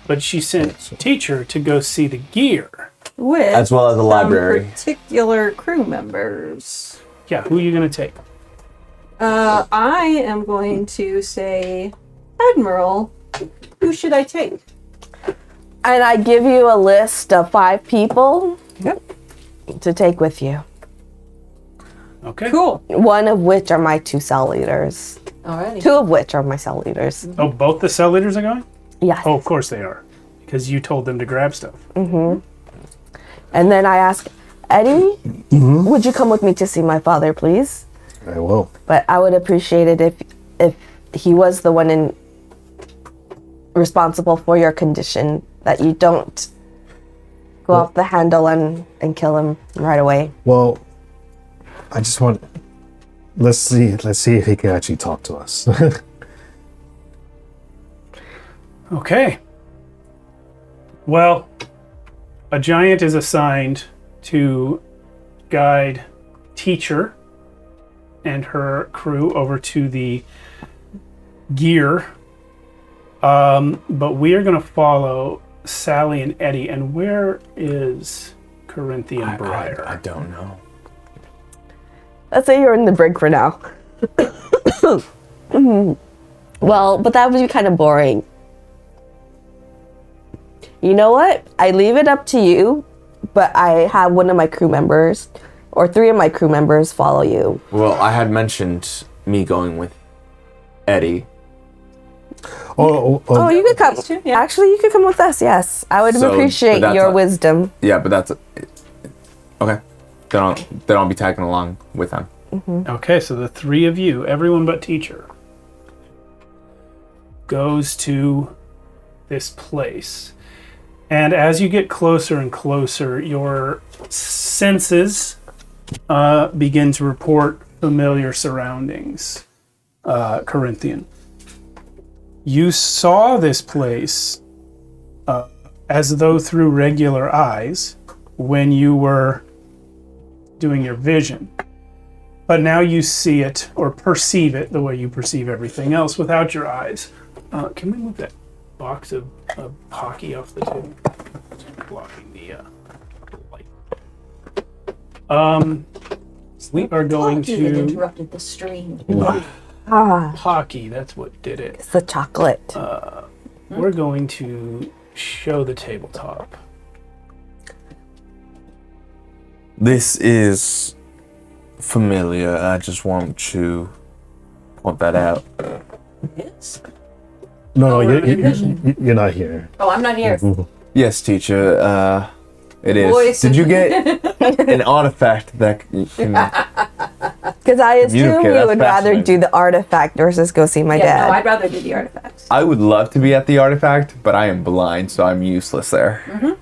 but she sent Teacher to go see the gear. With As well as the some library. particular crew members. Yeah, who are you going to take? I am going to say, Admiral, who should I take? And I give you a list of 5 people to take with you. Okay. Cool. One of which are my 2 cell leaders. Alrighty. 2 of which are my cell leaders. Oh, both the cell leaders are going? Yes. Oh, of course they are. Because you told them to grab stuff. And then I ask, Eddie, would you come with me to see my father, please? I will. But I would appreciate it if he was the one responsible for your condition, that you don't go off the handle and kill him right away. Well, I just want. Let's see if he can actually talk to us. Okay. Well, a giant is assigned to guide Teacher and her crew over to the gear. But we are going to follow Sally and Eddie. And where is Corinthian Briar? I don't know. Let's say you're in the brig for now. Well, but that would be kind of boring. You know what? I leave it up to you, but I have one of my crew members, or 3 of my crew members, follow you. Well, I had mentioned me going with Eddie. Oh, you could come. Yeah. Actually, you could come with us. Yes, I would So, appreciate but that's your not- wisdom. Yeah, but that's okay. Then I'll be tagging along with him. Okay, so the 3 of you, everyone but Teacher, goes to this place. And as you get closer and closer, your senses begin to report familiar surroundings, Corinthian. You saw this place as though through regular eyes when you were doing your vision. But now you see it or perceive it the way you perceive everything else without your eyes. Can we move that box of hockey off the table? It's blocking the light. We are going Hockey that to interrupted the stream. hockey. That's what did it. It's the chocolate. We're going to show the tabletop. This is familiar. I just want to point that out. Yes. no, we're you're not here. Oh, I'm not here. Yes, teacher. It is. Voice. Did you get an artifact that can? Because I assume Communicate, you that's would rather fascinating. do the artifact versus go see my Yeah, dad. no, I'd rather do the artifacts. I would love to be at the artifact, but I am blind, so I'm useless there.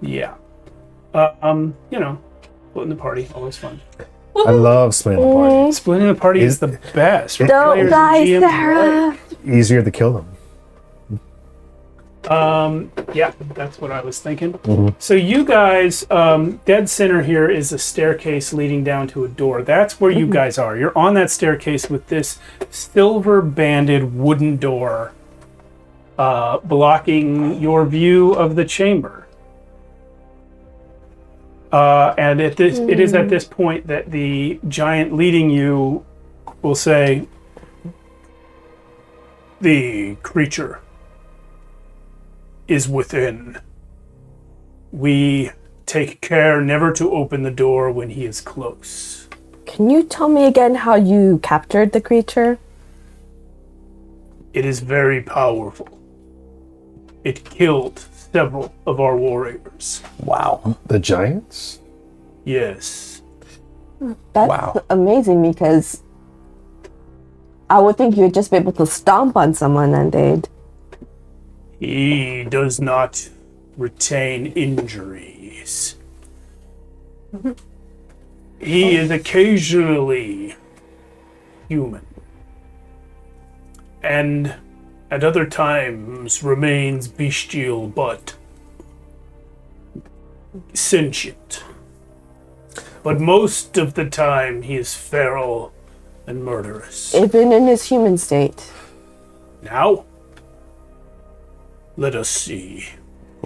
Yeah. Splitting the party, always fun. I love splitting the party. Splitting the party is the best. Don't Players and die, GMs Sarah. Easier to kill them. Yeah, that's what I was thinking. So you guys, dead center here is a staircase leading down to a door. That's where you guys are. You're on that staircase with this silver banded wooden door blocking your view of the chamber. And it is at this point that the giant leading you will say, "The creature is within. We take care never to open the door when he is close." Can you tell me again how you captured the creature? It is very powerful. It killed several of our warriors. Wow. The giants? Yes. That's amazing because I would think you'd just be able to stomp on someone and they'd. He does not retain injuries. He is occasionally human. And at other times remains bestial but sentient. But most of the time he is feral and murderous. Even in his human state. Now, let us see.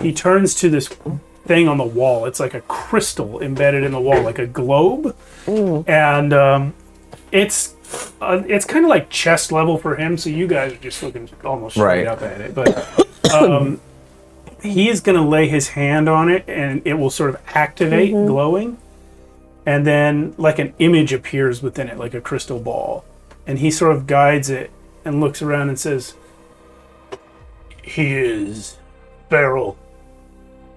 He turns to this thing on the wall. It's like a crystal embedded in the wall, like a globe. And it's kind of like chest level for him, so you guys are just looking almost straight up at it. But he is going to lay his hand on it, and it will sort of activate, glowing. And then like an image appears within it, like a crystal ball. And he sort of guides it and looks around and says, "He is feral,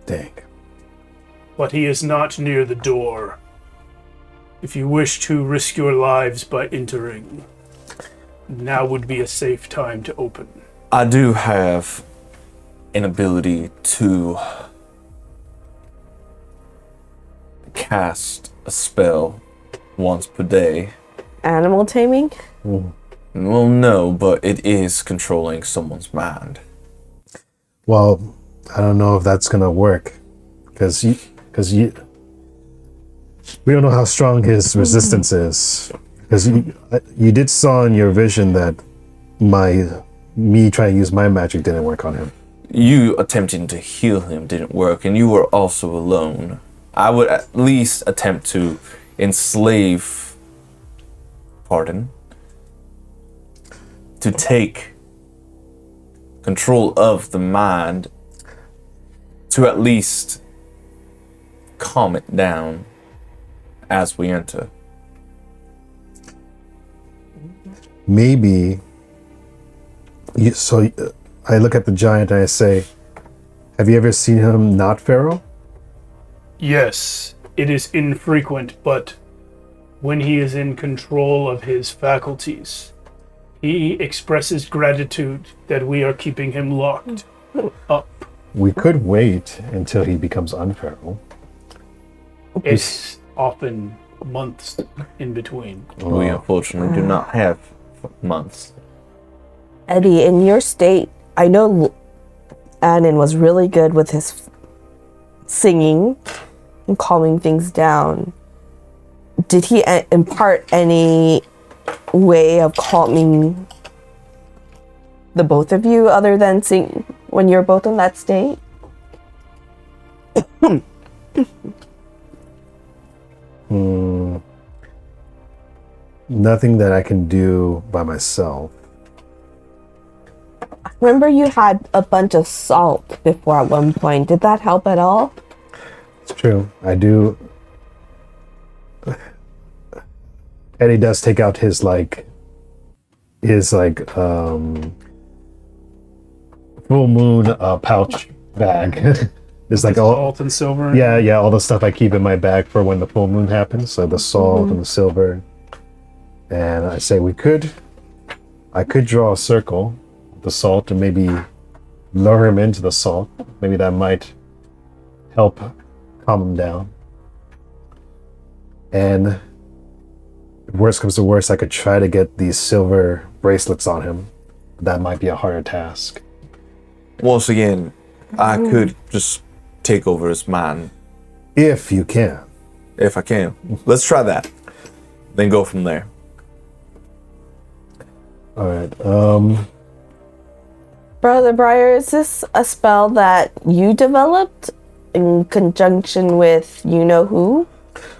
Dang. but he is not near the door. If you wish to risk your lives by entering, now would be a safe time to open." I do have an ability to cast a spell once per day. Animal taming? Well, no, but it is controlling someone's mind. Well, I don't know if that's gonna work, because we don't know how strong his resistance is. Because you did saw in your vision that me trying to use my magic didn't work on him. You attempting to heal him didn't work, and you were also alone. I would at least attempt to enslave, to take control of the mind, to at least calm it down as we enter. Maybe. I look at the giant and I say, "Have you ever seen him not feral?" Yes, it is infrequent, but when he is in control of his faculties, he expresses gratitude that we are keeping him locked up. We could wait until he becomes unferal. It's often months in between. We unfortunately do not have months. Eddie, in your state, I know Anon was really good with his singing and calming things down. Did he impart any way of calming the both of you other than sing when you're both in that state? Nothing that I can do by myself. Remember you had a bunch of salt before at one point. Did that help at all? It's true. I do. Eddie does take out his full moon pouch bag. It's like all Salt and silver. yeah, all the stuff I keep in my bag for when the full moon happens. So the salt and the silver. And I say I could draw a circle, the salt, and maybe lure him into the salt. Maybe that might help calm him down. And if worst comes to worst, I could try to get these silver bracelets on him. That might be a harder task. Once again, I could just take over as man If you can. if I can. Let's try that. Then go from there. Alright, Brother Briar, is this a spell that you developed in conjunction with you know who?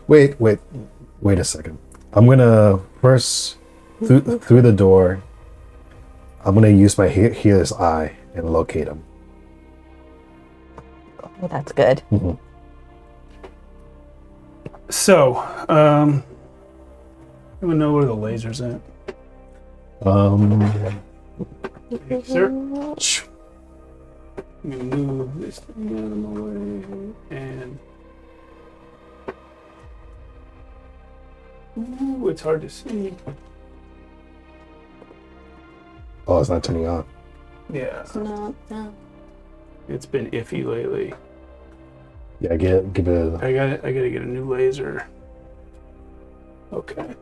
wait a second. I'm gonna first, through the door, I'm gonna use my healer's eye and locate him. Oh, that's good. So, anyone know where the laser's at? Sir? I'm gonna move this thing out of my way and. Ooh, it's hard to see. Oh, it's not turning on. Yeah, No. it's been iffy lately. Yeah, give it a... I gotta get a new laser. Okay.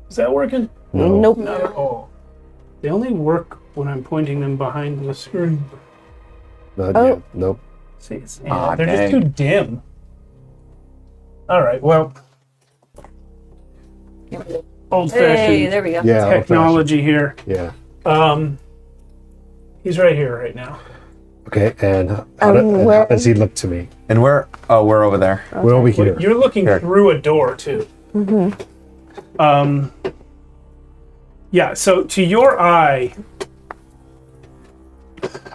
Is that working? No. Nope. Not at all. They only work when I'm pointing them behind the screen. Not Oh. yet. Nope. See, Ah, they're dang. just too dim. All right, well, old-fashioned Hey, there we go. Yeah, technology here. Yeah. He's right here right now. Okay, and where- how does he look to me? And we're over there. We're over here. You're looking through a door too. Yeah. So to your eye,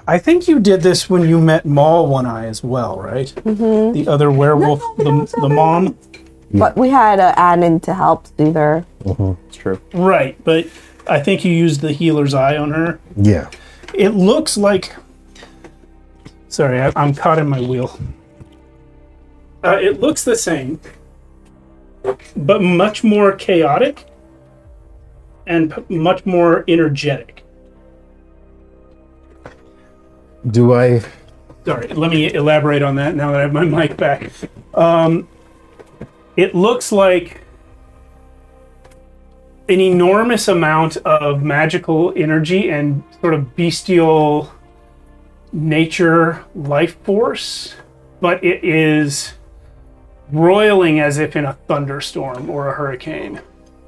I think you did this when you met Maul One Eye as well, right? The other werewolf, the mom. But we had to add in to help either. It's true. Right, but I think you used the healer's eye on her. Yeah. It looks like. Sorry, I'm caught in my wheel. It looks the same, but much more chaotic and much more energetic. Do I... Sorry, let me elaborate on that now that I have my mic back. It looks like an enormous amount of magical energy and sort of bestial nature life force, but it is roiling as if in a thunderstorm or a hurricane.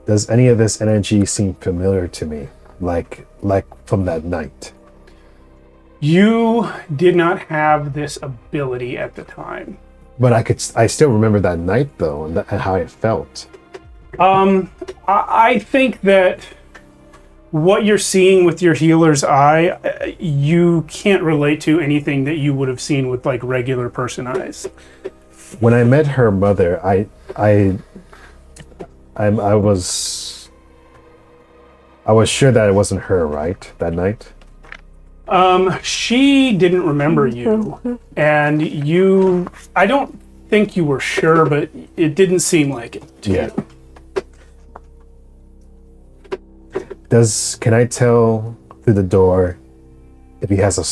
Does any of this energy seem familiar to me? Like from that night? You did not have this ability at the time. But I still remember that night though, and how it felt. I think that what you're seeing with your healer's eye, you can't relate to anything that you would have seen with like regular person eyes. When I met her mother, I was sure that it wasn't her, right? That night? She didn't remember you, and I don't think you were sure, but it didn't seem like it to you. Can I tell through the door if he has a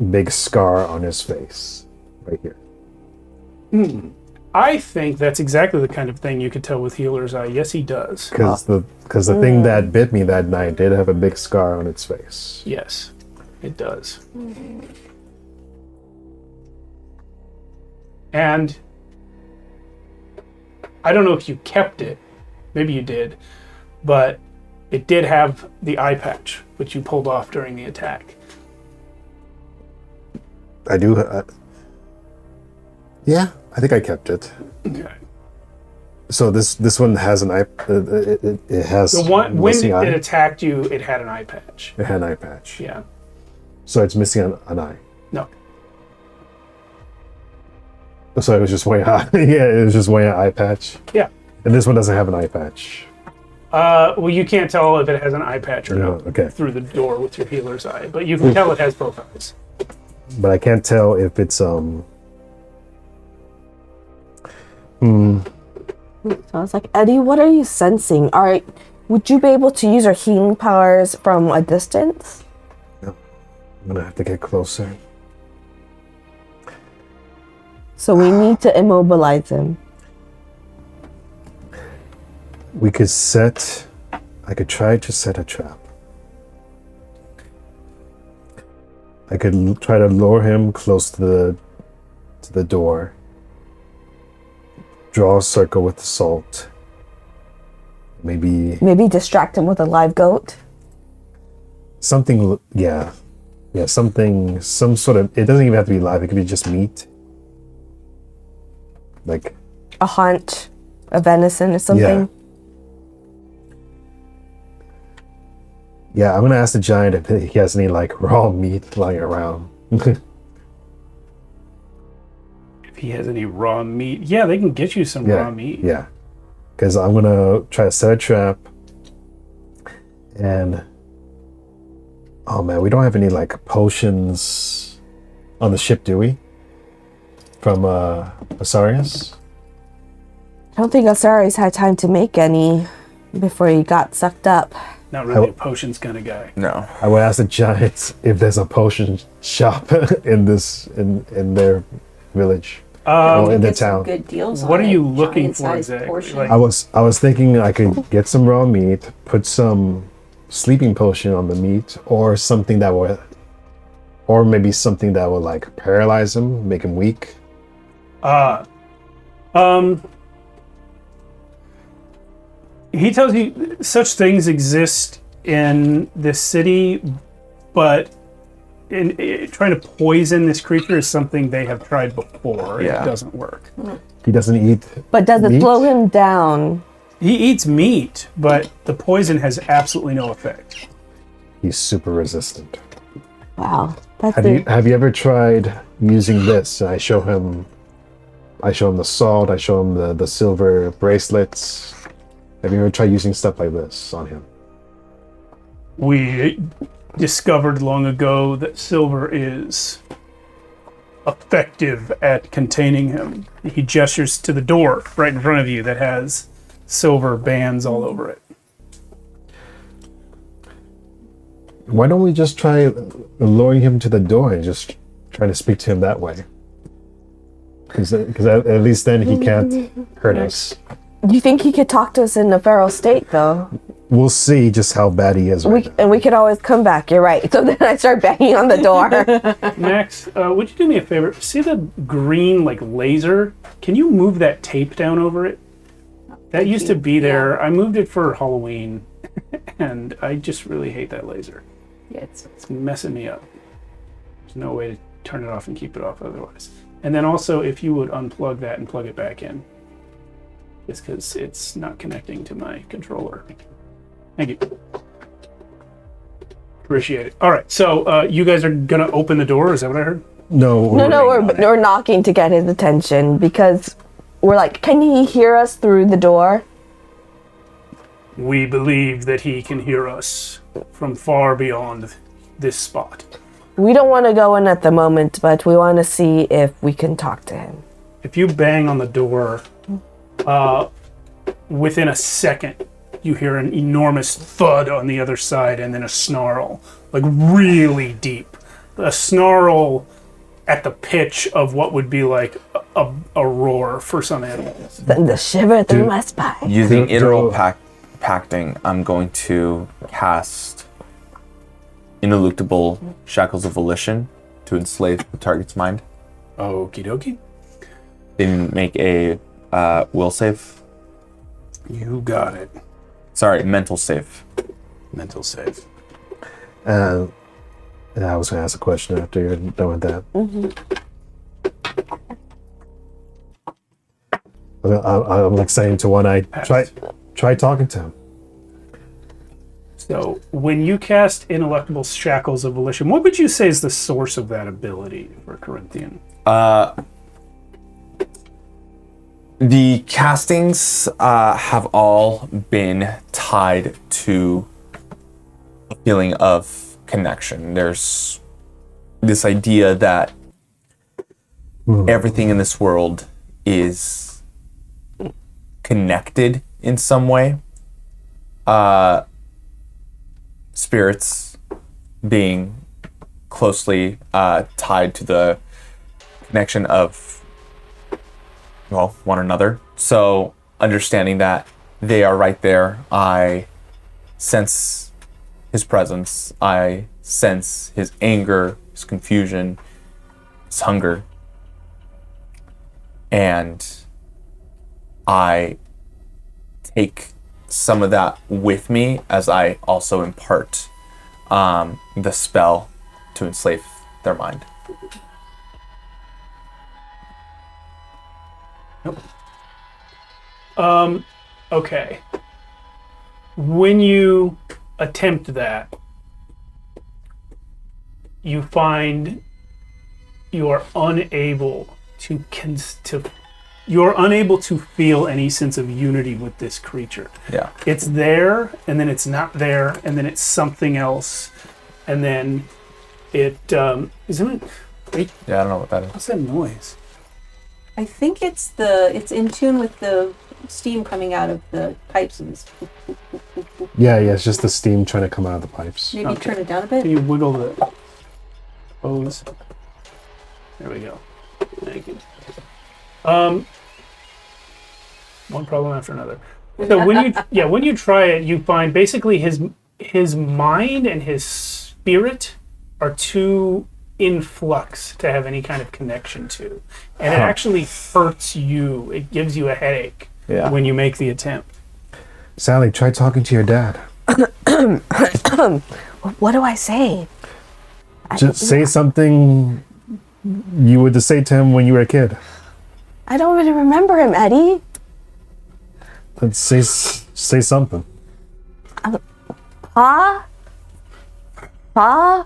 big scar on his face? Right here. I think that's exactly the kind of thing you could tell with healer's eye. Yes, he does. Because the thing that bit me that night did have a big scar on its face. Yes, it does. And I don't know if you kept it. Maybe you did. But it did have the eye patch, which you pulled off during the attack. I do. Yeah, I think I kept it. Okay. So this one has an eye. It has The one when missing eye. it attacked you, it had an eye patch. It had an eye patch. Yeah. So it's missing an eye. No. So it was just wearing eye. Yeah, it was just wearing an eye patch. Yeah. And this one doesn't have an eye patch. Well, you can't tell if it has an eye patch or No, not okay. through the door with your healer's eye, but you can tell it has both eyes. But I can't tell if it's So I was like, Eddie, what are you sensing? Would you be able to use your healing powers from a distance? I'm gonna have to get closer. So we need to immobilize him. We could set. I could try to set a trap. I could try to lure him close to the door. Draw a circle with the salt. Maybe distract him with a live goat. something. Yeah, something. Some sort of. It doesn't even have to be live. It could be just meat. Like A haunch, a venison or something. Yeah, I'm gonna ask the giant if he has any like raw meat lying around. If he has any raw meat, yeah, they can get you some raw meat. Yeah, because I'm gonna try to set a trap. And oh man, we don't have any like potions on the ship, do we? From Asarius? I don't think Osiris had time to make any before he got sucked up. Not really a potions kind of guy. No. I would ask the giants if there's a potion shop in their village or in their Get some town. good deals What on are it, you looking for giant-sized exactly? portion. Like, I was thinking I could get some raw meat, put some sleeping potion on the meat, or something that would, or maybe something that would like paralyze him, make him weak. He tells you such things exist in this city, but in trying to poison this creature is something they have tried before. Yeah. It doesn't work. He doesn't eat. But does it meat? slow him down? He eats meat, but the poison has absolutely no effect. He's super resistant. Wow. That's Have you ever tried using this? I show him the salt. I show him the silver bracelets. Have you ever tried using stuff like this on him? We discovered long ago that silver is effective at containing him. He gestures to the door right in front of you that has silver bands all over it. Why don't we just try luring him to the door and just try to speak to him that way? Because at least then he can't hurt us. Do you think he could talk to us in a feral state, though? We'll see just how bad he is right now. And we could always come back. You're right. So then I start banging on the door. Max, would you do me a favor? See the green like laser? Can you move that tape down over it? That used to be there. I moved it for Halloween, and I just really hate that laser. Yeah, It's messing me up. There's no way to turn it off and keep it off otherwise. And then also, if you would unplug that and plug it back in. Just because it's not connecting to my controller. Thank you. Appreciate it. All right, so you guys are going to open the door? Is that what I heard? No, we're knocking to get his attention because we're like, can he hear us through the door? We believe that he can hear us from far beyond this spot. We don't want to go in at the moment, but we want to see if we can talk to him. If you bang on the door, within a second, you hear an enormous thud on the other side and then a snarl, like really deep. A snarl at the pitch of what would be like a roar for some animals. Send the shiver through my spine. Using iteral pacting, I'm going to cast ineluctable shackles of volition to enslave the target's mind. Okie dokie. Then make a will save. You got it. Sorry, mental save. Mental save. And I was going to ask a question after you're done with that. I'm like saying to one eye, try talking to him. So, when you cast Ineluctable Shackles of Volition, what would you say is the source of that ability for Corinthian? The castings have all been tied to a feeling of connection. There's this idea that everything in this world is connected in some way. Spirits being closely tied to the connection of one another. So understanding that they are right there, I sense his presence. I sense his anger, his confusion, his hunger. And I take some of that with me as I also impart the spell to enslave their mind. Okay. When you attempt that, you find you are unable to you're unable to feel any sense of unity with this creature. Yeah. It's there, and then it's not there, and then it's something else, and then it isn't it? Wait, Yeah, I don't know what that is. what's that noise? I think it's in tune with the steam coming out of the pipes and Yeah, it's just the steam trying to come out of the pipes. maybe Okay. turn it down a Can bit. you wiggle the hose? There we go. Thank you. One problem after another. So when you try it, you find basically his mind and his spirit are too in flux to have any kind of connection to, and it actually hurts you. It gives you a headache when you make the attempt. Sally, try talking to your dad. What do I say? Just say something you would say to him when you were a kid. I don't really remember him, Eddie. Let's say something. Pa? Pa?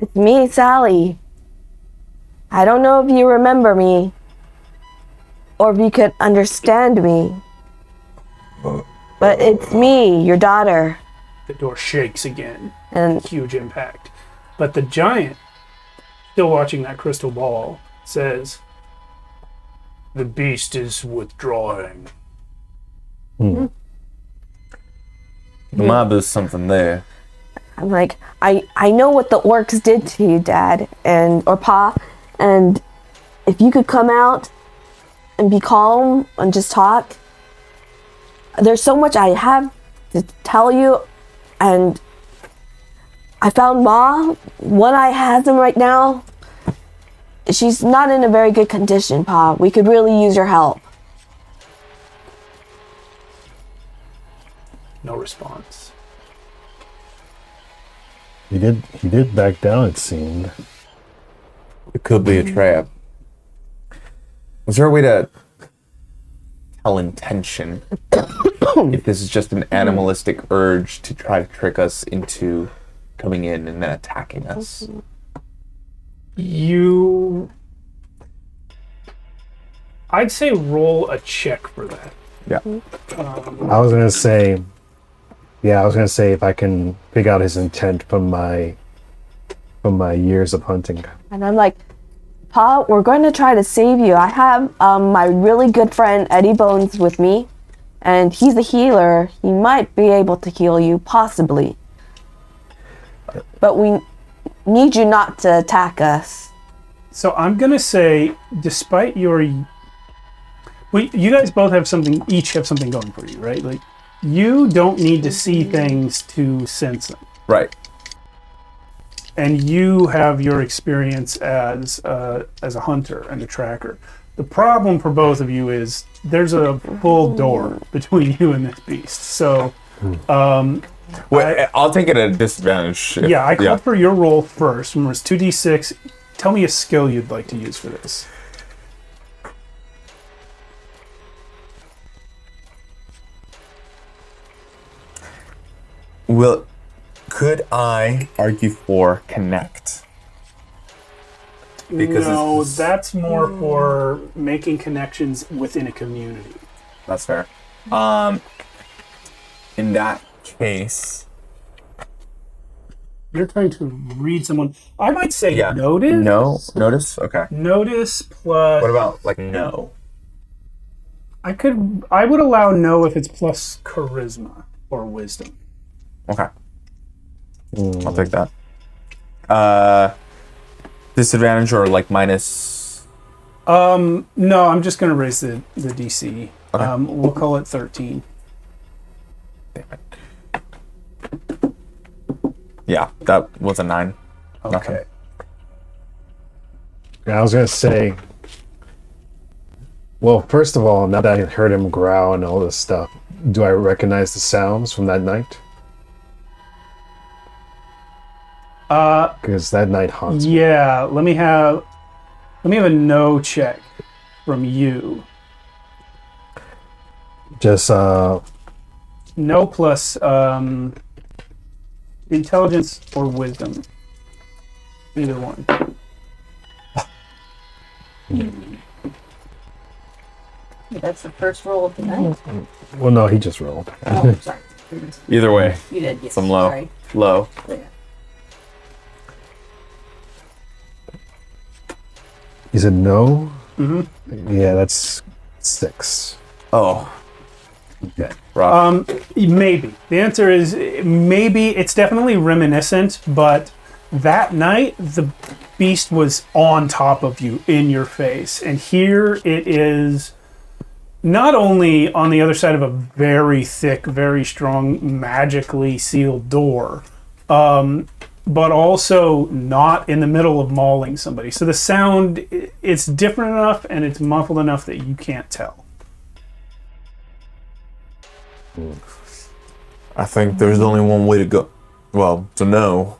It's me, Sally. I don't know if you remember me, or if you could understand me. But it's me, your daughter. The door shakes again. And Huge impact. But the giant, still watching that crystal ball, says, "The beast is withdrawing." There might be something there. I'm like, I know what the orcs did to you, Dad, or Pa, and if you could come out and be calm and just talk. There's so much I have to tell you, and I found Ma. One eye has him right now. She's not in a very good condition, Pa. We could really use your help. No response. He did back down, it seemed. It could be a trap. Is there a way to tell intention if this is just an animalistic urge to try to trick us into coming in and then attacking us? I'd say roll a check for that. Yeah. I was gonna say if I can figure out his intent from my years of hunting. And I'm like, Pa, we're going to try to save you. I have my really good friend Eddie Bones with me, and he's a healer. He might be able to heal you, possibly. But we need you not to attack us. So I'm gonna say, despite your, you guys both have something. Each have something going for you, right? Like, you don't need to see things to sense them, Right. and you have your experience as a hunter and a tracker. The problem for both of you is there's a full door between you and this beast. So, Wait, I'll take it at a disadvantage. yeah, I called for your roll first. Remember, it's 2d6. Tell me a skill you'd like to use for this. Could I argue for connect? Because no, it's- that's more for making connections within a community. That's fair. In that case, You're trying to read someone. I might say yeah. notice. No, notice. Okay. Notice plus. What about like no? I would allow no if it's plus charisma or wisdom. Okay. I'll take that. Disadvantage or like minus No, I'm just going to raise the DC. Okay. We'll call it 13. Yeah, that was a 9. Okay. Nothing. I was gonna say, well, first of all, now that I heard him growl and all this stuff, do I recognize the sounds from that night? Because that night haunts me. Yeah, let me have a no check from you. Just No plus intelligence or wisdom. Either one. That's the first roll of the night. well, no, he just rolled. Oh, sorry. Either way, You did, yes. some low. Sorry. Low. Yeah. He said no. Mm-hmm. Yeah, that's 6. Oh. Okay. Rough. Maybe. The answer is maybe. It's definitely reminiscent, but that night the beast was on top of you, in your face, and here it is. Not only on the other side of a very thick, very strong, magically sealed door, but also not in the middle of mauling somebody. So the sound, it's different enough and it's muffled enough that you can't tell. I think there's only one way to go. Well, to know.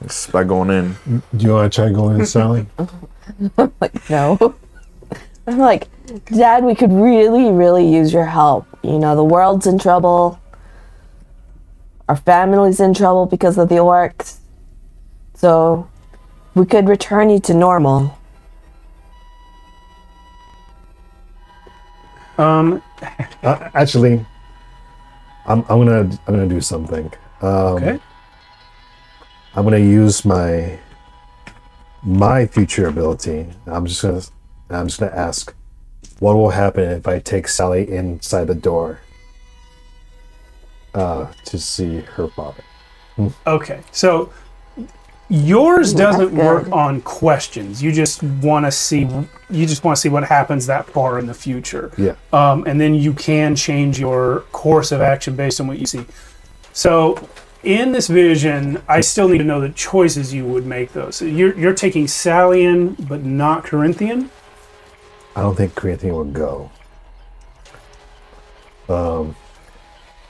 It's by going in. Do you want to try going in, Sally? Like, no. I'm like, Dad, we could really, really use your help. You know, the world's in trouble. Our family's in trouble because of the orcs. So, we could return you to normal. Actually, I'm gonna do something. Okay. I'm gonna use my future ability. I'm just gonna ask, what will happen if I take Sally inside the door to see her father? Okay. So yours doesn't that's work good. on questions. You just want to see. You just want to see what happens that far in the future. Yeah. And then you can change your course of action based on what you see. So in this vision, I still need to know the choices you would make, though. So you're taking Sally in, but not Corinthian. I don't think Corinthian will go.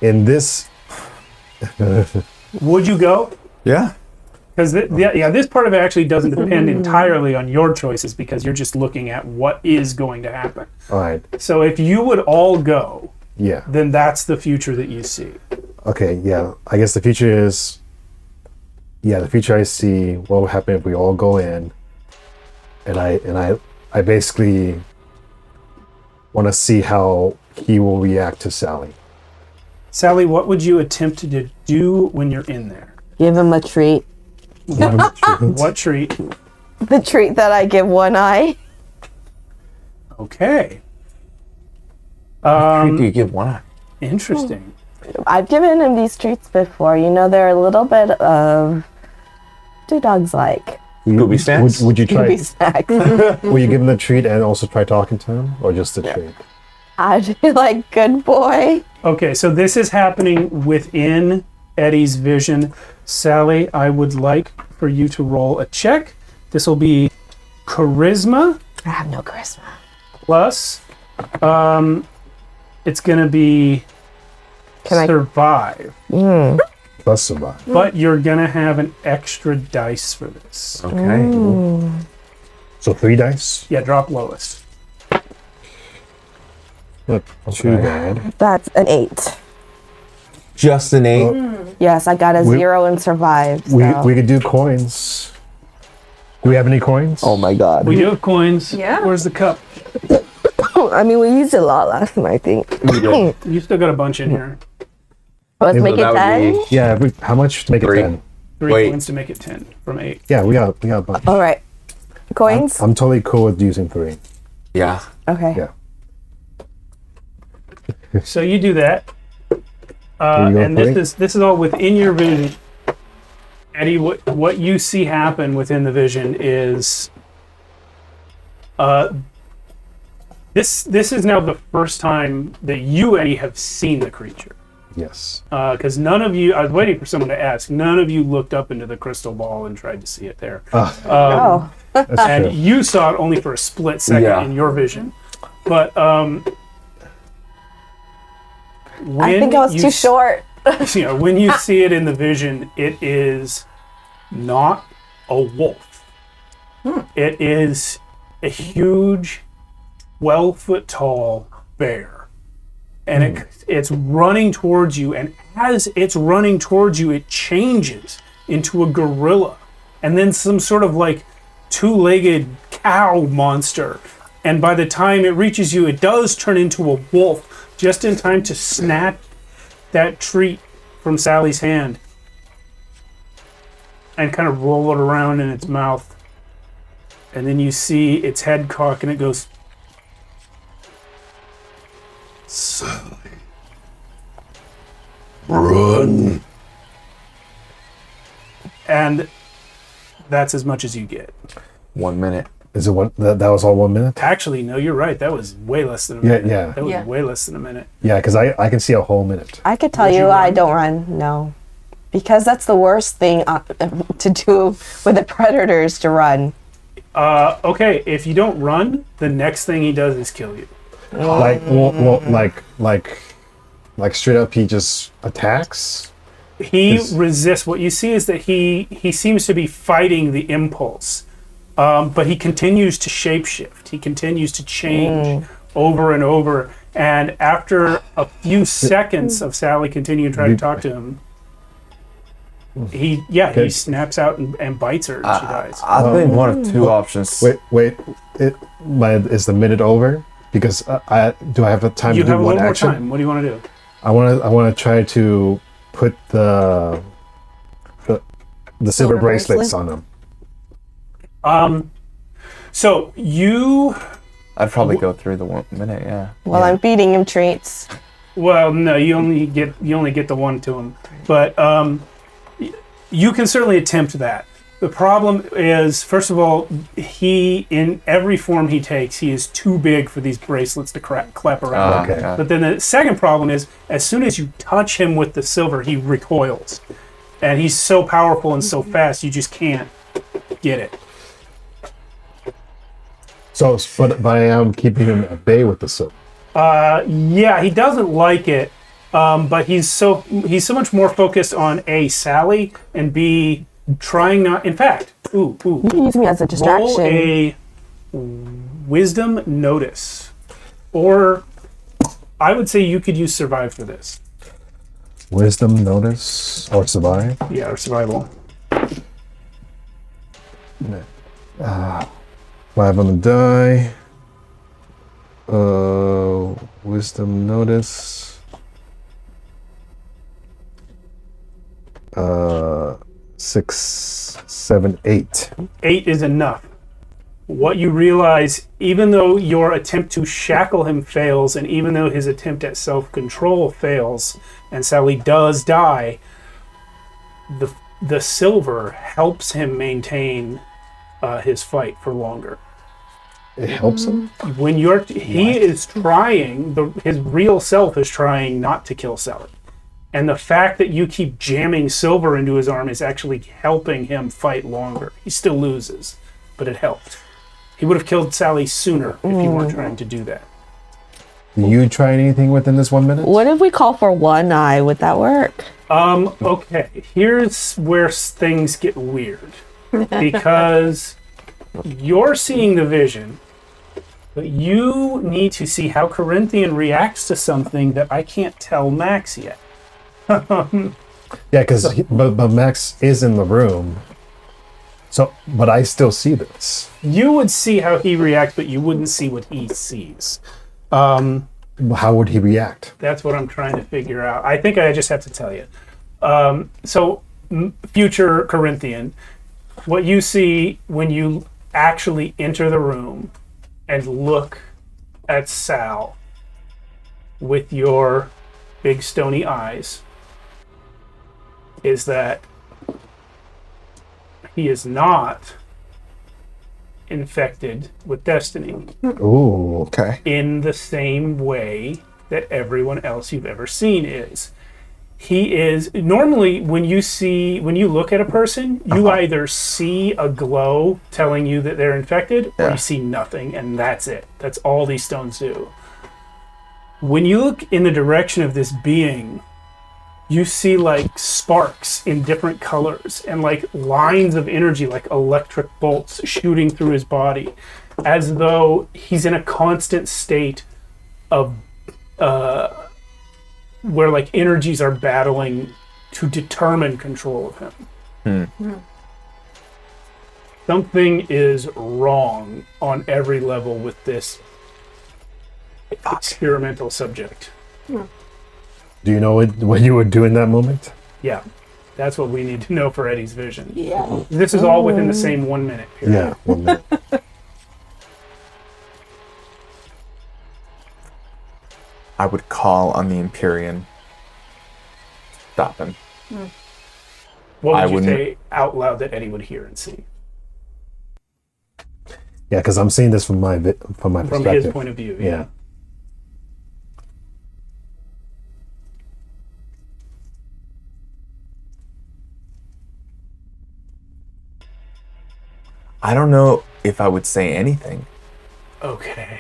In this, Would you go? Yeah. Because this part of it actually doesn't depend entirely on your choices, because you're just looking at what is going to happen. all right. So if you would all go, Yeah. then that's the future that you see. Okay. Yeah. I guess the future is. Yeah, the future I see. What will happen if we all go in? And I basically want to see how he will react to Sally. Sally, what would you attempt to do when you're in there? Give him a treat. What treat? The treat that I give One Eye. Okay. Do you give one eye? Interesting. I've given him these treats before. You know, they're a little bit of... What do dogs like? Gooby snacks? Would you try? Gooby snacks. Will you give him the treat and also try talking to him, or just the treat? I'd be like, good boy. Okay, so this is happening within Eddie's vision. Sally, I would like for you to roll a check. This will be charisma I have no charisma. plus, it's going to be Can I- survive. Plus survive. But you're going to have an extra dice for this. Okay. So 3 dice. Yeah, drop lowest. Not too bad. That's an 8. Just an 8. Yes, I got a We- 0 and survived. So. We could do coins. Do we have any coins? Oh my god. We do have coins. Yeah. Where's the cup? I mean, we used it a lot last time, I think. You still got a bunch in here. Let's Maybe make it that would 10. be- Yeah. How much to make 3. it 10? 3 Wait. coins to make it 10 from 8. Yeah, we got a bunch. All right. Coins? I'm totally cool with using 3. Yeah. Okay. Yeah. So you do that. Here you go, And this Frank. is all within your vision. Eddie, what you see happen within the vision is This is now the first time that you, Eddie, have seen the creature. Yes. Because none of you, I was waiting for someone to ask, none of you looked up into the crystal ball and tried to see it there. Oh. That's And true. you saw it only for a split second Yeah. in your vision. But when I think I was you too short. when you see it in the vision, it is not a wolf. It is a huge 12-foot tall bear. And it's running towards you, and as it's running towards you, it changes into a gorilla, and then some sort of like two-legged cow monster. And by the time it reaches you, it does turn into a wolf, just in time to snap that treat from Sally's hand and kind of roll it around in its mouth. And then you see its head cock, and it goes, Sally. Run. and that's as much as you get. 1 minute. Is it one? That was all 1 minute? Actually, no, you're right. That was way less than a Yeah, minute. yeah. That was Yeah. way less than a minute. Yeah, because I can see a whole minute. I could tell Would you you I run? don't run, no. Because that's the worst thing to do with the predators, to run. Okay, if you don't run, the next thing he does is kill you. Like straight up, he just attacks. He Is- resists. What you see is that he seems to be fighting the impulse, but he continues to shapeshift. He continues to change over and over. And after a few seconds of Sally continuing to try to talk to him, he Okay. snaps out and bites her, and she dies. I think one of two options. Wait. Is the minute over? Because I have the time You to do have a one little more action. time. What do you want to do? I want to try to put the silver bracelets on him. So you, I'd probably go through the 1 minute, yeah. While I'm feeding him treats. well, no, you only get the one to him, but you can certainly attempt that. The problem is, first of all, he, in every form he takes, he is too big for these bracelets to clap around. Okay. Yeah. But then the second problem is, as soon as you touch him with the silver, he recoils. And he's so powerful and so fast, you just can't get it. So, but I am keeping him at bay with the silver. Yeah, he doesn't like it, but he's so much more focused on A, Sally, and B, trying not. In fact, You can use me as a roll distraction. a wisdom notice, or I would say you could use survive for this. Wisdom, notice, or survive. Yeah, or survival. 5 on the die. Wisdom, notice. 6, 7, 8. 8 is enough. What you realize, even though your attempt to shackle him fails, and even though his attempt at self-control fails, and Sally does die, the silver helps him maintain his fight for longer. It helps him. When he is trying, his real self is trying not to kill Sally. And the fact that you keep jamming silver into his arm is actually helping him fight longer. He still loses, but it helped. He would have killed Sally sooner if you weren't trying to do that. Do you try anything within this 1 minute? What if we call for one eye? Would that work? Okay, here's where things get weird. Because you're seeing the vision, but you need to see how Corinthian reacts to something that I can't tell Max yet. Yeah, because but Max is in the room. So, but I still see this. You would see how he reacts, but you wouldn't see what he sees. How would he react? That's what I'm trying to figure out. I think I just have to tell you. Future Corinthian, what you see when you actually enter the room and look at Sal with your big stony eyes is that he is not infected with destiny Ooh. Okay. in the same way that everyone else you've ever seen is. He is normally when you look at a person, you either see a glow telling you that they're infected, or you see nothing, and that's it. That's all these stones do. When you look in the direction of this being, you see like sparks in different colors and like lines of energy, like electric bolts shooting through his body, as though he's in a constant state of where like energies are battling to determine control of him. Something is wrong on every level with this experimental subject. Do you know what you would do in that moment? Yeah, that's what we need to know for Eddie's vision. Yeah. This is all within the same 1 minute period. Yeah. 1 minute. I would call on the Empyrean. Stop him. What I would you wouldn't- say out loud that Eddie would hear and see Yeah, because I'm seeing this from my from perspective. his point of view? Yeah. I don't know if I would say anything, Okay.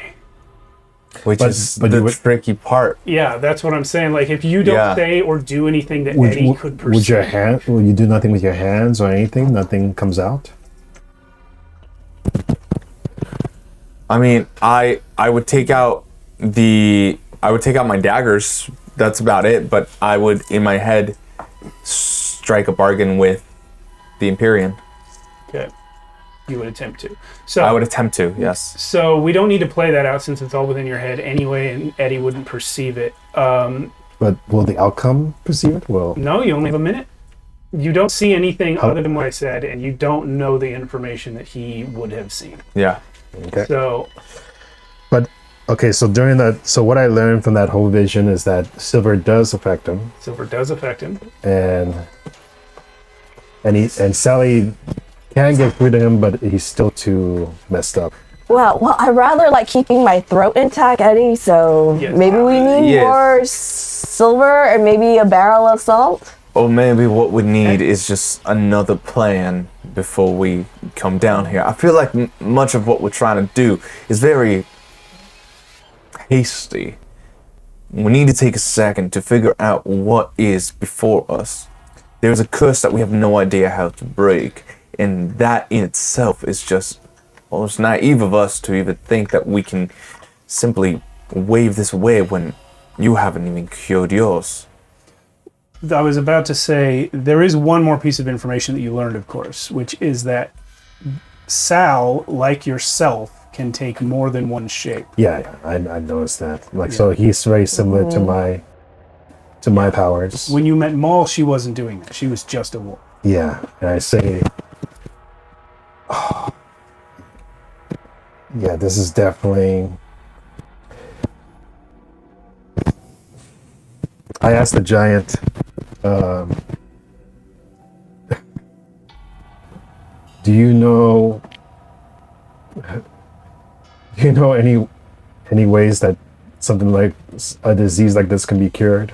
which But- is but the you would- tricky part. Yeah, that's what I'm saying. Like, if you don't Yeah. say or do anything that Eddie could perceive, Would your hand? Will you do nothing with your hands or anything? Nothing comes out. I mean, I would take out my daggers. That's about it. But I would, in my head, strike a bargain with the Empyrean. okay, you would attempt to. So I would attempt to. Yes. So we don't need to play that out since it's all within your head anyway, and Eddie wouldn't perceive it. But will the outcome perceive it? Well, No, you only have a minute. You don't see anything other than what I said, and you don't know the information that he would have seen. Yeah. okay. So But okay, so during that, so what I learned from that whole vision is that silver does affect him, silver does affect him. and Sally can get through to him, but he's still too messed up. Well, I'd rather like keeping my throat intact, Eddie. So Yes. maybe we need Yes. more silver and maybe a barrel of salt. Or maybe what we need is just another plan before we come down here. I feel like much of what we're trying to do is very hasty. We need to take a second to figure out what is before us. There's a curse that we have no idea how to break, and that in itself is just almost naive of us to even think that we can simply wave this away when you haven't even cured yours. I was about to say, there is one more piece of information that you learned, of course, which is that Sal, like yourself, can take more than one shape. Yeah, I noticed that. Like, so he's very similar to my powers. When you met Maul, she wasn't doing that. She was just a wolf. Yeah, and I say, oh, yeah, this is definitely. I asked the giant, do you know any ways that something like a disease like this can be cured?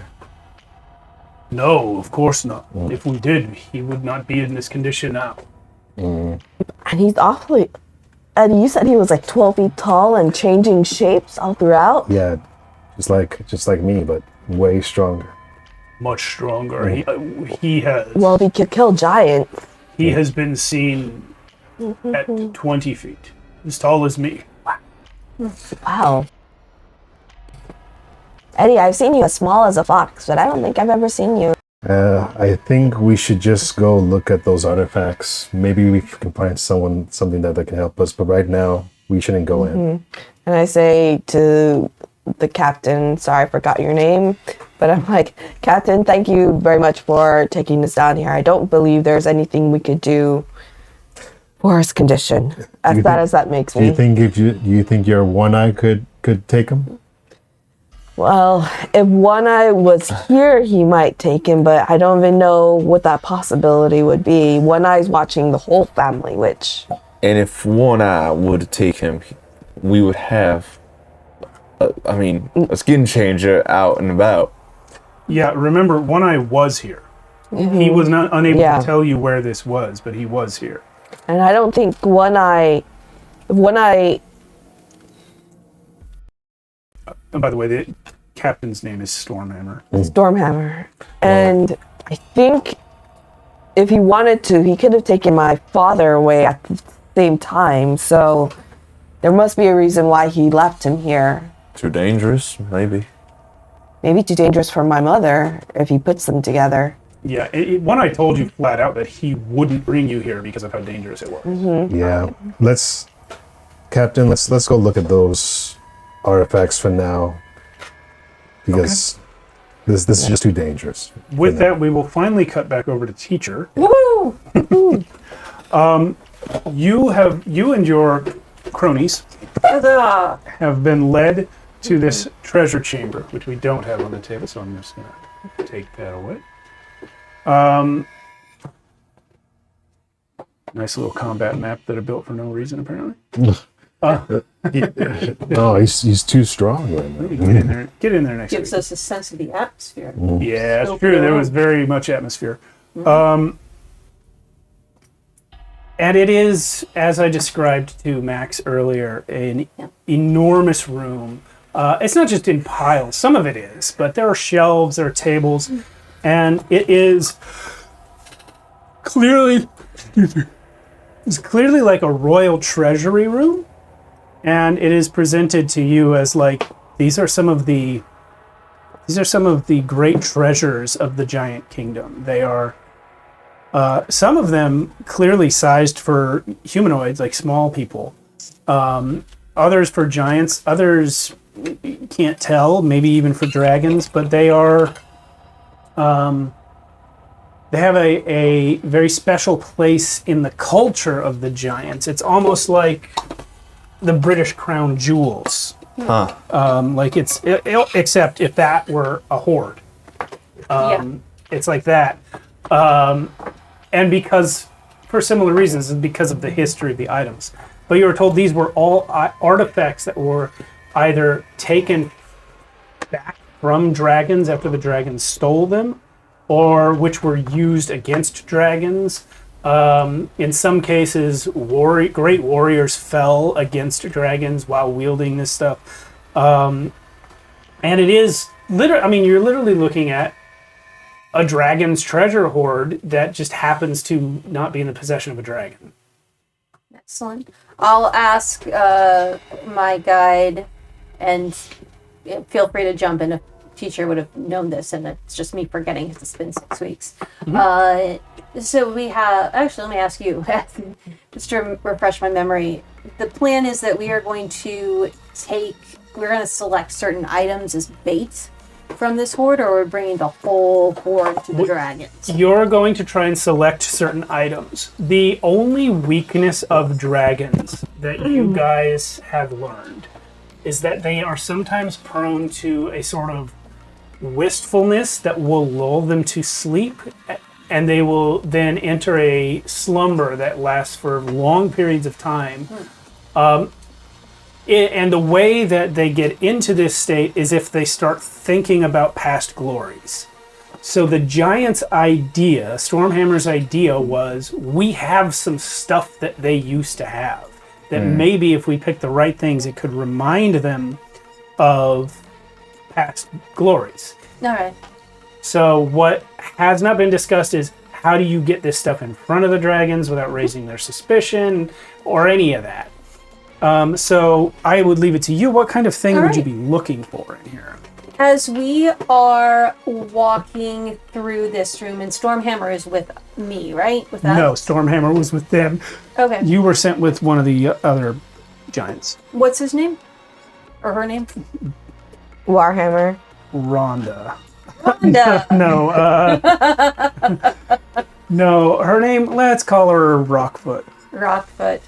No, of course not. If we did, he would not be in this condition now. And he's awfully. And you said he was like 12 feet tall and changing shapes all throughout. Yeah, just like me, but way stronger. Much stronger. He has. Well, if he could kill giants. He has been seen at 20 feet, as tall as me. Wow. Eddie, I've seen you as small as a fox, but I don't think I've ever seen you. I think we should just go look at those artifacts. Maybe we can find something that can help us. But right now, we shouldn't go in. And I say to the captain, sorry, I forgot your name, but I'm like, Captain, thank you very much for taking us down here. I don't believe there's anything we could do for his condition, as bad as that makes Do you me. think do you think your one eye could take him? Well, if One Eye was here, he might take him, but I don't even know what that possibility would be. One Eye's watching the whole family, which And if One Eye would take him, we would have, a skin changer out and about. Yeah, remember, One Eye was here. He was not unable Yeah. to tell you where this was, but he was here. And I don't think One Eye. And by the way, the captain's name is Stormhammer. Stormhammer. And I think if he wanted to, he could have taken my father away at the same time. So there must be a reason why he left him here. Too dangerous, maybe. Maybe too dangerous for my mother if he puts them together. Yeah, One Eye told you flat out that he wouldn't bring you here because of how dangerous it was. Yeah. Captain, let's go look at those artifacts for now. Because this is just too dangerous. With that, we will finally cut back over to Teacher. Woo! You and your cronies Huzzah! have been led to this treasure chamber, which we don't have on the table, so I'm just going to take that away. Nice little combat map that I built for no reason, apparently. No, he's too strong right now. Get in there next Gives week. us a sense of the atmosphere. Yeah, it's So true. There cool. was very much atmosphere. And it is, as I described to Max earlier, an enormous room. It's not just in piles. Some of it is, but there are shelves, there are tables, and it is clearly, it's clearly like a royal treasury room. And it is presented to you as like, these are some of the great treasures of the giant kingdom. They are, some of them clearly sized for humanoids, like small people. Others for giants. Others you can't tell. Maybe even for dragons. But they are. They have a very special place in the culture of the giants. It's almost like the British crown jewels. Like except if that were a hoard. It's like that. And because, for similar reasons, because of the history of the items. But you were told these were all artifacts that were either taken back from dragons after the dragons stole them, or which were used against dragons. In some cases, great warriors fell against dragons while wielding this stuff. And it is you're literally looking at a dragon's treasure hoard that just happens to not be in the possession of a dragon. Excellent. I'll ask my guide, and feel free to jump in if Teacher would have known this, and it's just me forgetting because it's been 6 weeks. So we have, actually, let me ask you, just to refresh my memory. The plan is that we are going to select certain items as bait from this horde, or we're bringing the whole horde to the dragons? You're going to try and select certain items. The only weakness of dragons that you guys have learned is that they are sometimes prone to a sort of wistfulness that will lull them to sleep, and they will then enter a slumber that lasts for long periods of time. And the way that they get into this state is if they start thinking about past glories. So the giant's idea, Stormhammer's idea, was we have some stuff that they used to have. That maybe if we pick the right things, it could remind them of past glories. All right. So what has not been discussed is how do you get this stuff in front of the dragons without raising their suspicion or any of that. So I would leave it to you. What kind of thing would you be looking for in here? As we are walking through this room, and Stormhammer is with me, right? With us? No, Stormhammer was with them. Okay. You were sent with one of the other giants. What's his name? Or her name? Warhammer. Rhonda. Rhonda. No, her name, let's call her Rockfoot. Rockfoot.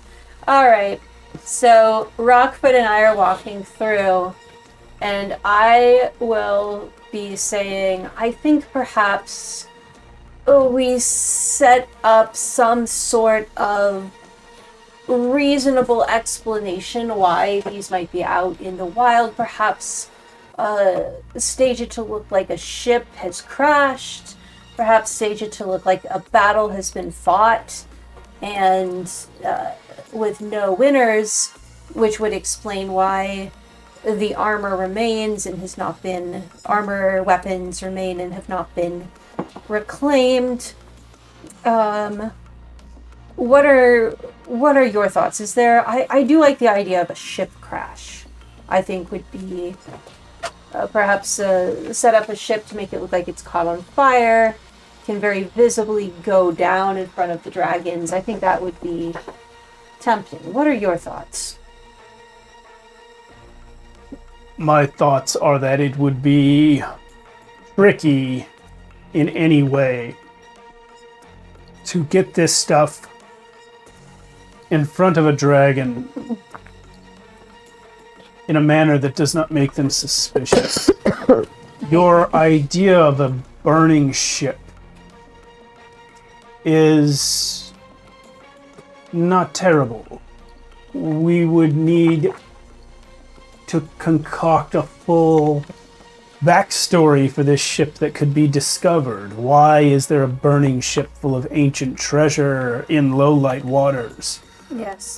All right. So Rockfoot and I are walking through, and I will be saying, I think perhaps we set up some sort of reasonable explanation why these might be out in the wild. Perhaps stage it to look like a ship has crashed. Perhaps stage it to look like a battle has been fought, and with no winners, which would explain why the armor remains and has not been, armor weapons remain and have not been reclaimed. What are your thoughts? Is there, I do like the idea of a ship crash. I think would be perhaps set up a ship to make it look like it's caught on fire, can very visibly go down in front of the dragons. I think that would be tempting. What are your thoughts? My thoughts are that it would be tricky in any way to get this stuff in front of a dragon in a manner that does not make them suspicious. Your idea of a burning ship is not terrible. We would need to concoct a full backstory for this ship that could be discovered. Why is there a burning ship full of ancient treasure in low light waters? Yes.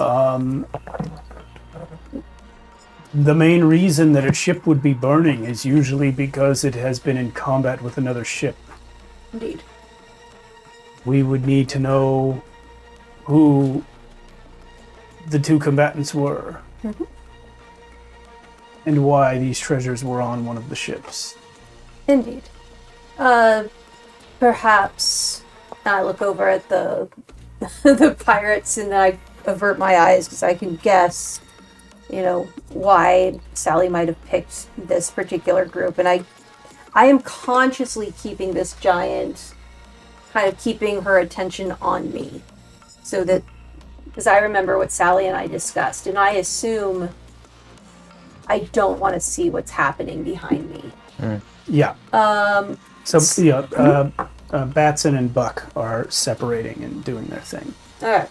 The main reason that a ship would be burning is usually because it has been in combat with another ship. Indeed. We would need to know who the two combatants were. Mm-hmm. And why these treasures were on one of the ships. Indeed. Perhaps I look over at the the pirates and I avert my eyes because I can guess, why Sally might have picked this particular group. And I am consciously keeping this giant, kind of keeping her attention on me. So that, because I remember what Sally and I discussed, and I assume I don't want to see what's happening behind me. Yeah. Batson and Buck are separating and doing their thing. All right.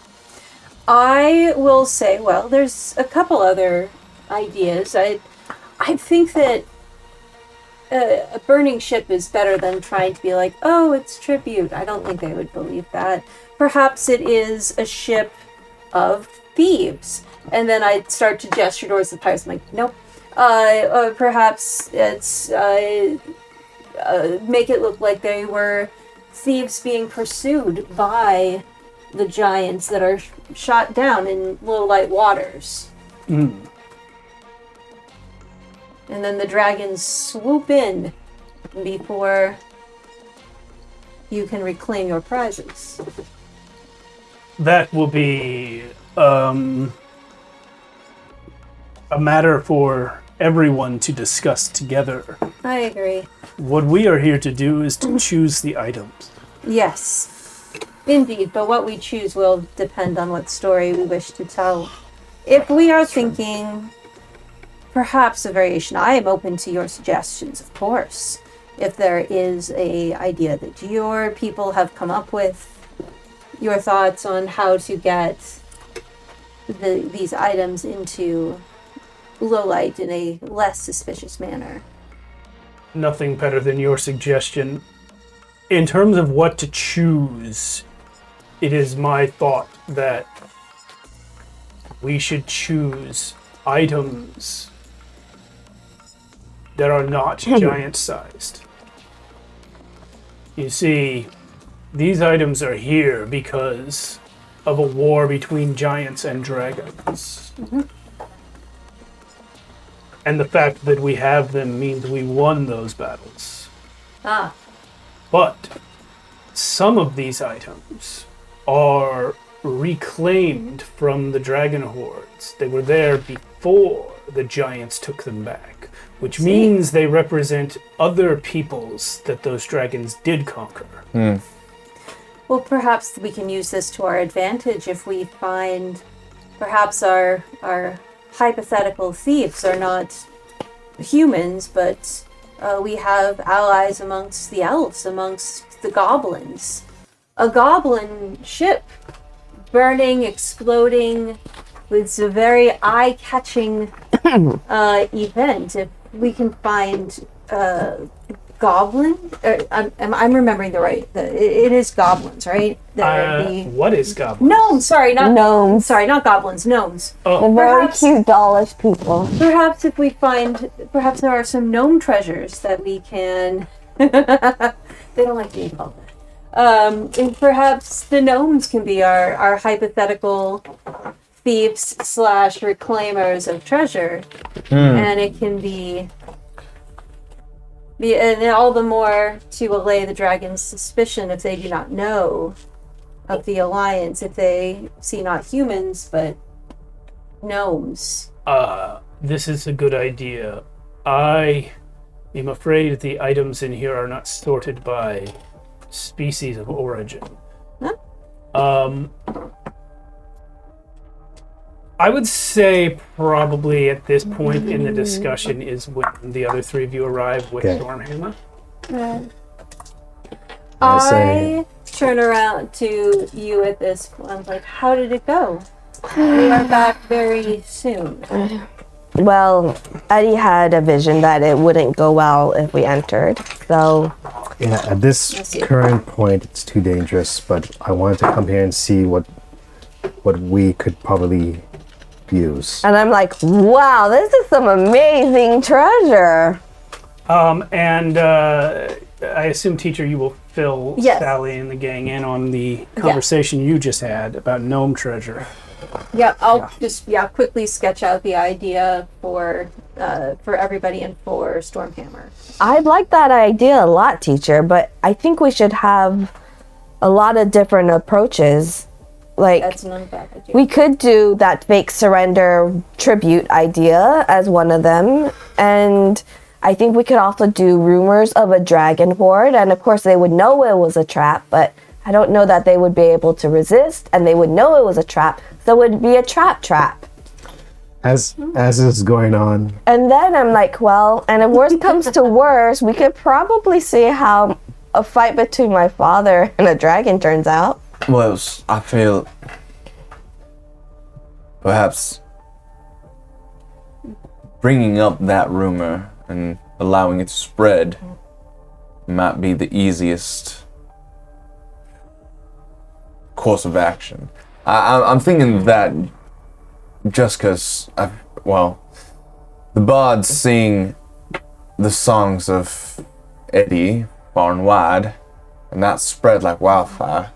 I will say, well, there's a couple other ideas. I think that a burning ship is better than trying to be like, oh, it's tribute. I don't think they would believe that. Perhaps it is a ship of thieves. And then I'd start to gesture towards the pirates. I'm like, nope. Perhaps it's make it look like they were thieves being pursued by the giants that are shot down in low light waters. Mm. And then the dragons swoop in before you can reclaim your prizes. That will be a matter for everyone to discuss together. I agree. What we are here to do is to choose the items. Yes, indeed, but what we choose will depend on what story we wish to tell. If we are thinking perhaps a variation, I am open to your suggestions, of course. If there is a idea that your people have come up with, your thoughts on how to get these items into low light in a less suspicious manner. Nothing better than your suggestion. In terms of what to choose, it is my thought that we should choose items that are not giant-sized. You see, these items are here because of a war between giants and dragons. Mm-hmm. And the fact that we have them means we won those battles. Ah. But some of these items are reclaimed from the dragon hordes. They were there before the giants took them back, which means they represent other peoples that those dragons did conquer. Well, perhaps we can use this to our advantage if we find perhaps our hypothetical thieves are not humans, but we have allies amongst the elves, amongst the goblins. A goblin ship burning, exploding. It's a very eye-catching event. If we can find goblin, I'm remembering it is goblins, right? What is goblin? Gnomes. Sorry, not Gnomes. Sorry, not goblins. Gnomes. The very cute dollish people. Perhaps if we find, perhaps there are some gnome treasures that we can. They don't like being called that. And perhaps the gnomes can be our hypothetical thieves / reclaimers of treasure, and it can be and all the more to allay the dragon's suspicion if they do not know of the alliance, if they see not humans but gnomes. This is a good idea. I am afraid the items in here are not sorted by species of origin. Huh? I would say probably at this point in the discussion is when the other three of you arrive with Stormhammer. I turn around to you at this point. I'm like, how did it go? We are back very soon. Well, Eddie had a vision that it wouldn't go well if we entered, so... Yeah, at this current point, it's too dangerous, but I wanted to come here and see what we could probably use. And I'm like, wow, this is some amazing treasure. And I assume, teacher, you will fill Yes. Sally and the gang in on the conversation you just had about gnome treasure. Yeah, I'll just quickly sketch out the idea for everybody and for Stormhammer. I like that idea a lot, teacher, but I think we should have a lot of different approaches. Like, That's not a bad idea. we could do that fake surrender tribute idea as one of them, and I think we could also do rumors of a dragon horde, and of course they would know it was a trap, but I don't know that they would be able to resist, and they would know it was a trap, so it would be a trap. As this is going on, And then I'm like, well, and if worst comes to worst, we could probably see how a fight between my father and a dragon turns out. Well, I feel perhaps bringing up that rumor and allowing it to spread might be the easiest course of action. I'm thinking that just because, the bards sing the songs of Eddie far and wide, and that spread like wildfire.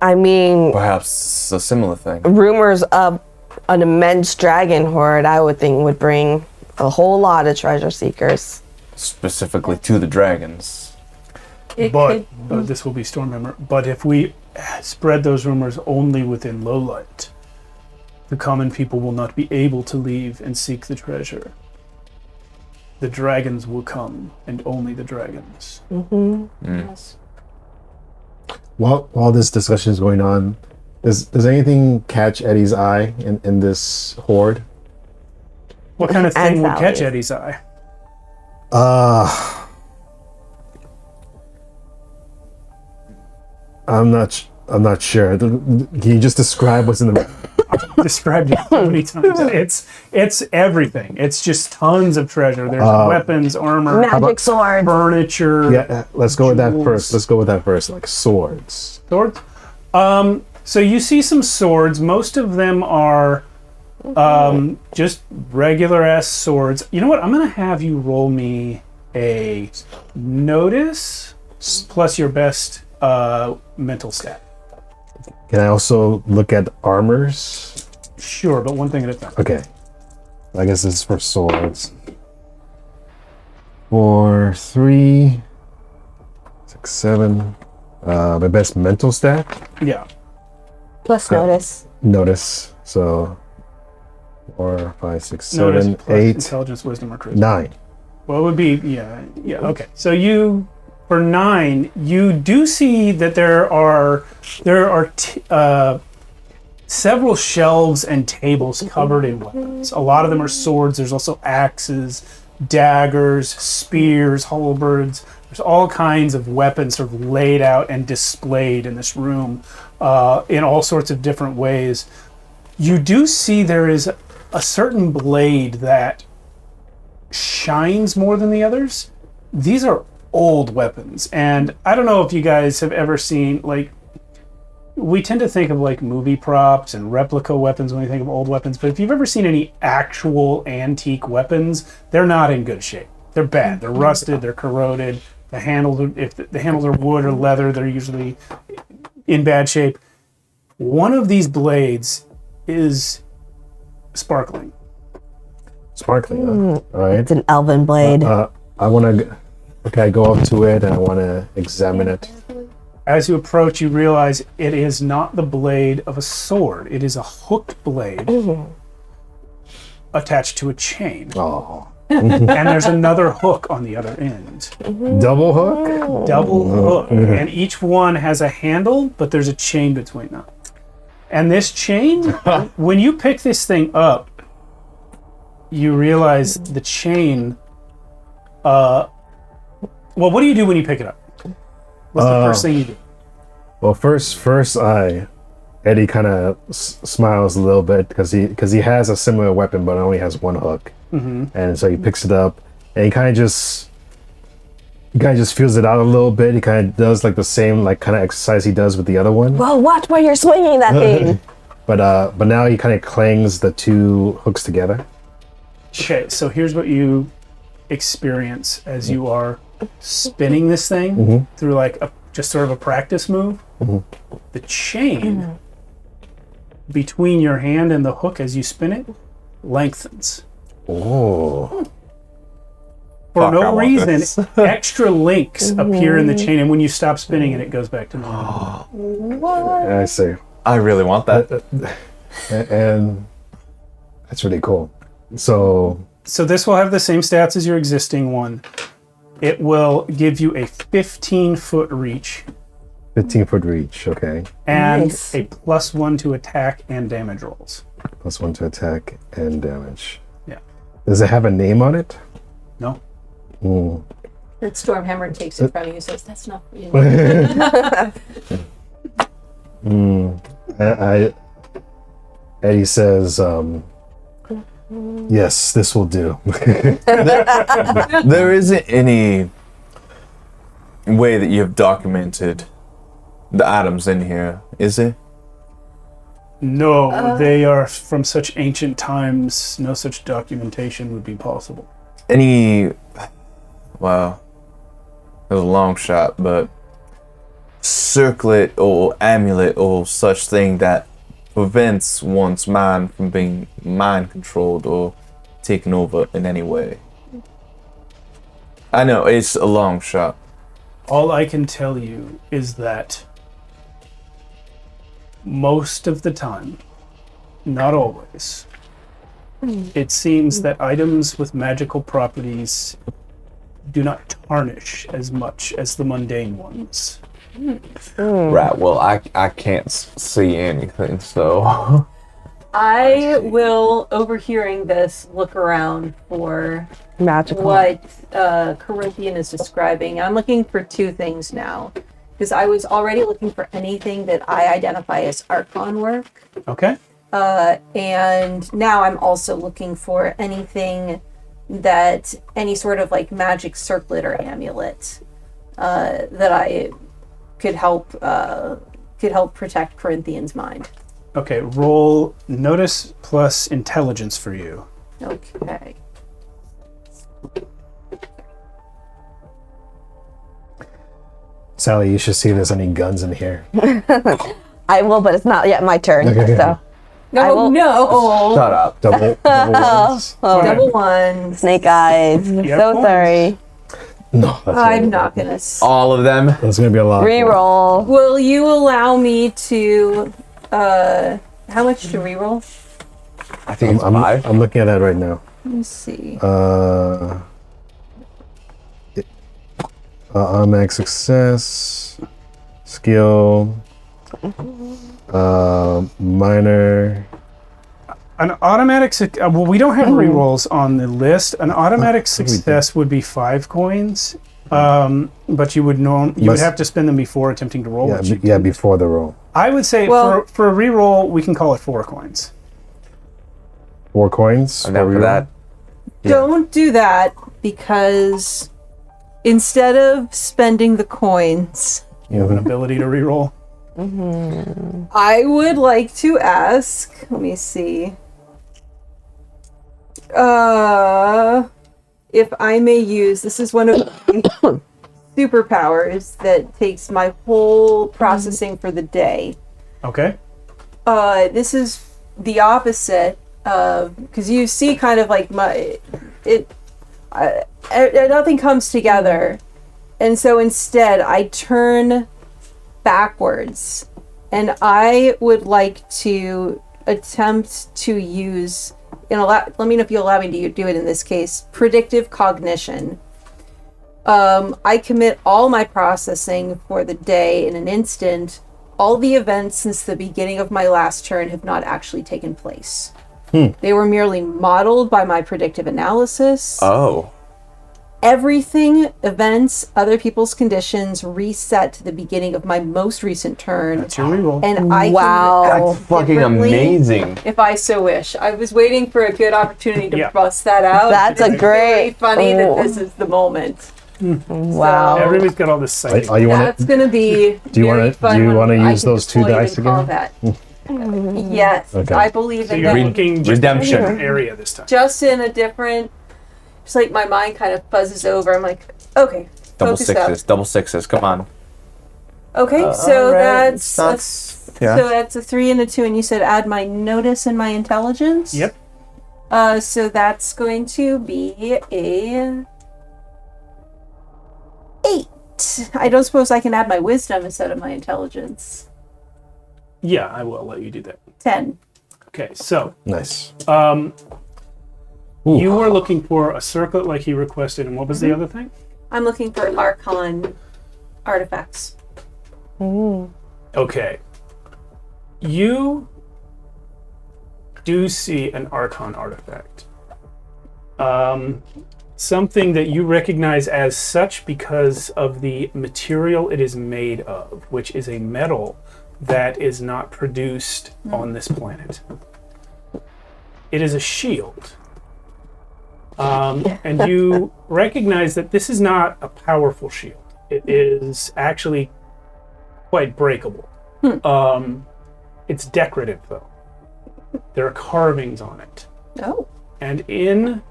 I mean, Perhaps it's a similar thing. rumors of an immense dragon horde, I would think, would bring a whole lot of treasure seekers. Specifically to the dragons. But this will be Stormhammer. But if we spread those rumors only within Lowlight, the common people will not be able to leave and seek the treasure. The dragons will come, and only the dragons. Yes. while this discussion is going on, does anything catch Eddie's eye in this horde? What kind of And thing would catch Sally's. Eddie's eye? I'm not sure. Can you just describe what's in the? Described it so many times. It's everything. It's just tons of treasure. There's weapons, armor, Magic swords. furniture, Yeah, let's go with that Jewels. first. Let's go with that first. Like swords. swords. So you see some swords. Most of them are just regular ass swords. You know what? I'm gonna have you roll me a notice plus your best mental stat. Can I also look at armors? Sure, but one thing at a time. Okay. I guess this is for swords. 4, 3, 6, 7. My best mental stat? Yeah. Plus notice. Notice. So 4, 5, 6, Notice 7, plus 8, intelligence, wisdom, or charisma. 9. Well, it would be okay. So you, for 9, you do see that there are several shelves and tables covered in weapons. A lot of them are swords. There's also axes, daggers, spears, halberds. There's all kinds of weapons sort of laid out and displayed in this room. in all sorts of different ways. You do see there is a certain blade that shines more than the others. These are old weapons, and I don't know if you guys have ever seen, like, we tend to think of like movie props and replica weapons when we think of old weapons, but if you've ever seen any actual antique weapons, they're not in good shape. They're bad. They're rusted. They're corroded. The handles, if the handles are wood or leather, they're usually in bad shape. One of these blades is sparkling. Sparkling, huh? All right. It's an elven blade. I want to. Okay, I go up to it and I want to examine it. As you approach, you realize it is not the blade of a sword. It is a hooked blade attached to a chain. Oh. And there's another hook on the other end. Double hook? Double hook. And each one has a handle, but there's a chain between them. And this chain, when you pick this thing up, you realize the chain... well, what do you do when you pick it up? What's the first thing you do? Well, first, Eddie kind of smiles a little bit because he has a similar weapon, but it only has one hook, and so he picks it up and he kind of just feels it out a little bit. He kind of does like the same like kind of exercise he does with the other one. Well, watch where you're swinging that thing. But now he kind of clangs the two hooks together. Okay, so here's what you experience as you are spinning this thing through like just sort of a practice move. The chain between your hand and the hook as you spin it lengthens. Oh. For no reason, extra links appear in the chain, and when you stop spinning it, it goes back to normal. I see. I really want that. And that's really cool. So this will have the same stats as your existing one. It will give you a 15-foot reach. 15-foot reach, okay. And Nice. a +1 to attack and damage rolls. +1 to attack and damage. Yeah. Does it have a name on it? No. That Stormhammer takes it from you and says, that's not for you. Eddie says, yes, this will do. There isn't any way that you have documented the items in here, is there? No, they are from such ancient times, no such documentation would be possible. Any, well, it was a long shot, but circlet or amulet or such thing that prevents one's mind from being mind controlled or taken over in any way. I know, it's a long shot. All I can tell you is that most of the time, not always, it seems that items with magical properties do not tarnish as much as the mundane ones. Right, well, I can't see anything, so... I will, overhearing this, look around for Magical. what Corinthian is describing. I'm looking for two things now. Because I was already looking for anything that I identify as Archon work. Okay? And now I'm also looking for anything that, any sort of like magic circlet or amulet that I could help protect Corinthian's mind. Okay, roll notice plus intelligence for you. Okay. Sally, you should see if there's any guns in here. I will, but it's not yet my turn. Okay. So No, no. Shut up. Double ones. Double ones. snake eyes. have So points? sorry. No, that's I'm not gonna. All of them? That's gonna be a lot. Reroll. Will you allow me to? How much to reroll? I think it's 5. I'm looking at that right now. Let me see. Automatic success, skill, minor. An automatic, well, we don't have rerolls on the list. An automatic success would be 5 coins, but you would would have to spend them before attempting to roll it. Yeah, before the roll. I would say Well- for a reroll, we can call it 4 coins. 4 coins. And then for that, Don't do that because instead of spending the coins, You have an ability to reroll. I would like to ask. Let me see. If I may use, this is one of my superpowers that takes my whole processing for the day. Okay. This is the opposite of, because you see kind of like nothing comes together. And so instead I turn backwards and I would like to attempt to use, let me know if you allow me to do it in this case, predictive cognition. I commit all my processing for the day in an instant. All the events since the beginning of my last turn have not actually taken place. They were merely modeled by my predictive analysis. oh, Everything, events, other people's conditions reset to the beginning of my most recent turn. That's your reroll. And I Wow. can that's fucking differently amazing. if I so wish. I was waiting for a good opportunity to Yeah. bust that out. That's a It's very great- funny that oh. this is the moment. Wow. So- Everybody's got all this psychic. You want That's gonna be. Do you very wanna- fun do you when wanna I use can those 2 deploy it dice and call again? that. Yes, Okay. I believe So in you're that. looking just in a Redemption. different area this time. Just in a different. It's like my mind kind of buzzes over. I'm like, okay, Double focus up. sixes, double sixes. Come on. Okay, so Alright, that's yeah. so that's a 3 and a 2, and you said add my notice and my intelligence. Yep. So that's going to be a 8. I don't suppose I can add my wisdom instead of my intelligence. Yeah, I will let you do that. 10. Okay, so Nice. you were looking for a circlet like he requested, and what was the other thing? I'm looking for Archon artifacts. Okay. You do see an Archon artifact. Something that you recognize as such because of the material it is made of, which is a metal that is not produced on this planet. It is a shield. And you recognize that this is not a powerful shield. It is actually quite breakable. It's decorative, though. There are carvings on it. Oh. And in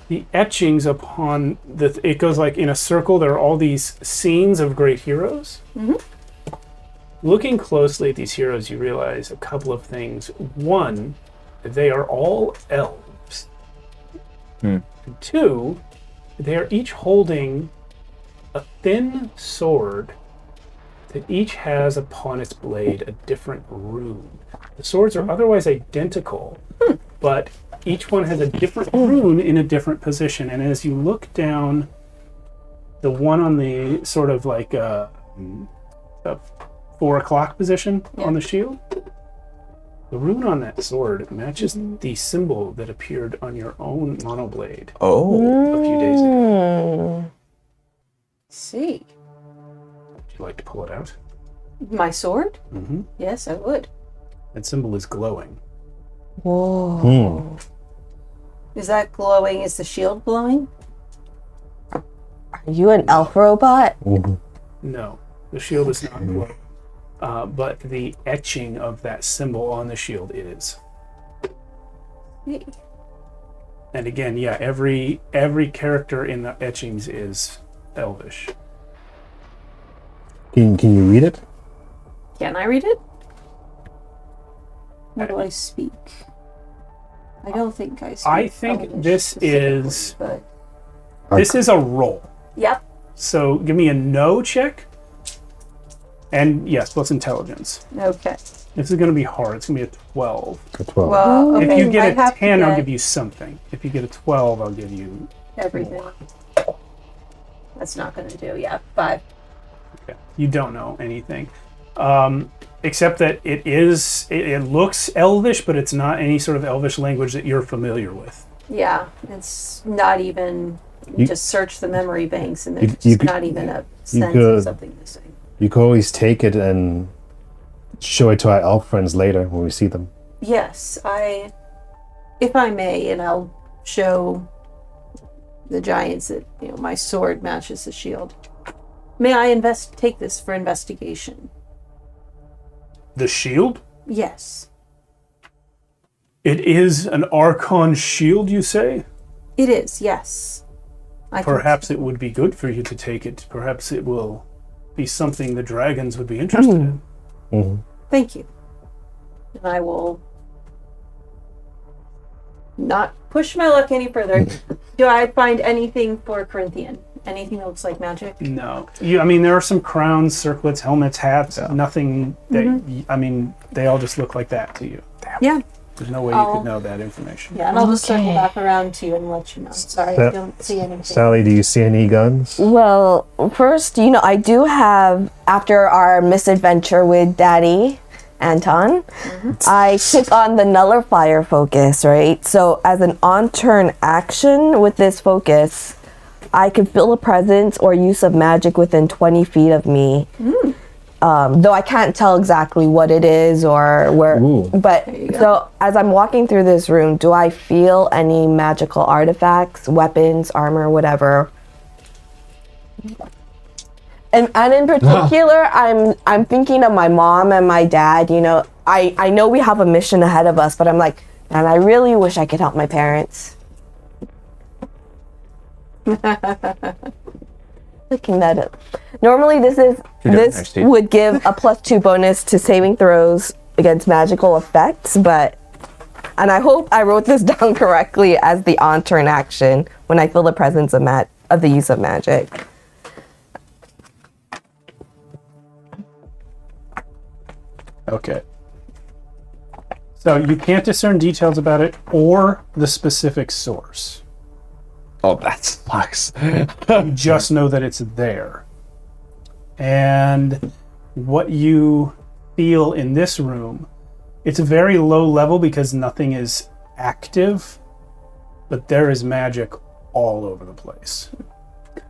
the etchings upon it goes like in a circle, there are all these scenes of great heroes. Looking closely at these heroes, you realize a couple of things. One, they are all elves. And 2, they are each holding a thin sword that each has upon its blade a different rune. The swords are otherwise identical, but each one has a different rune in a different position. And as you look down, the one on the sort of like a 4 o'clock position on the shield, the rune on that sword matches the symbol that appeared on your own monoblade Oh. a few days ago. See. Would you like to pull it out? My sword? Mm-hmm. Yes, I would. That symbol is glowing. Whoa. Is that glowing? Is the shield glowing? Are you an elf robot? No, the shield is not glowing. But the etching of that symbol on the shield is. See. And again, yeah, every character in the etchings is elvish. Can you read it? Can I read it? How do I speak? I don't think I speak. I think Elvish this specifically, is But... this is a roll. Yep. So give me a no check. And yes, plus intelligence. Okay. This is going to be hard. It's going to be a 12. A 12. Well, okay. If you I get a have to 10, I'll get give you something. If you get a 12, I'll give you everything. That's not going to do. Yeah, 5. Okay. You don't know anything. Except that it looks elvish, but it's not any sort of elvish language that you're familiar with. Yeah, it's not even. You- just search the memory banks, and You- there's you just could- not even a you sense could- of something missing. You could always take it and show it to our elf friends later when we see them. Yes, if I may, and I'll show the giants that my sword matches the shield. May I take this for investigation? The shield? Yes. It is an Archon shield, you say? It is, yes. Perhaps it would be good for you to take it. Perhaps it will be something the dragons would be interested in. Mm-hmm. Thank you. And I will not push my luck any further. Do I find anything for Corinthian? Anything that looks like magic? No. There are some crowns, circlets, helmets, hats. Nothing that, they all just look like that to you. Yeah. There's no way you could know that information. Yeah, and I'll just circle back around to you and let you know. Sorry, I don't see anything. Sally, do you see any guns? Well, first, I do have, after our misadventure with Daddy Anton, I took on the nullifier focus, right? So as an on-turn action with this focus, I can feel a presence or use of magic within 20 feet of me. Though I can't tell exactly what it is or where. Ooh. But so as I'm walking through this room, do I feel any magical artifacts, weapons, armor, whatever? And in particular, I'm thinking of my mom and my dad. I know we have a mission ahead of us, but I'm like, man, I really wish I could help my parents. Looking that up. Normally, this would give a +2 bonus to saving throws against magical effects, and I hope I wrote this down correctly as the on-turn action when I feel the presence of the use of magic. Okay. So you can't discern details about it or the specific source. Oh, that sucks. You just know that it's there. And what you feel in this room, it's a very low level because nothing is active, but there is magic all over the place.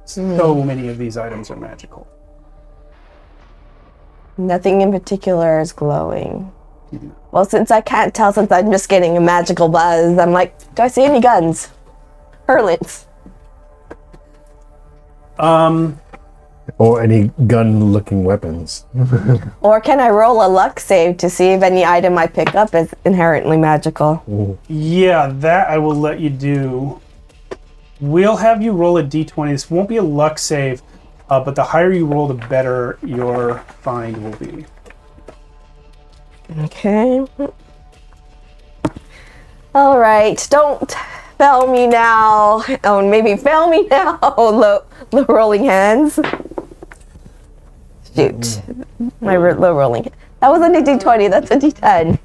So many of these items are magical. Nothing in particular is glowing. Well, since I can't tell, since I'm just getting a magical buzz, I'm like, do I see any guns? Hurlets. Or any gun-looking weapons. Or can I roll a luck save to see if any item I pick up is inherently magical? Yeah, that I will let you do. We'll have you roll a d20. This won't be a luck save, but the higher you roll, the better your find will be. Okay. All right. Don't fail me now. Oh, maybe fail me now. Low rolling hands. Shoot. My low rolling. That wasn't a d20. That's a d10.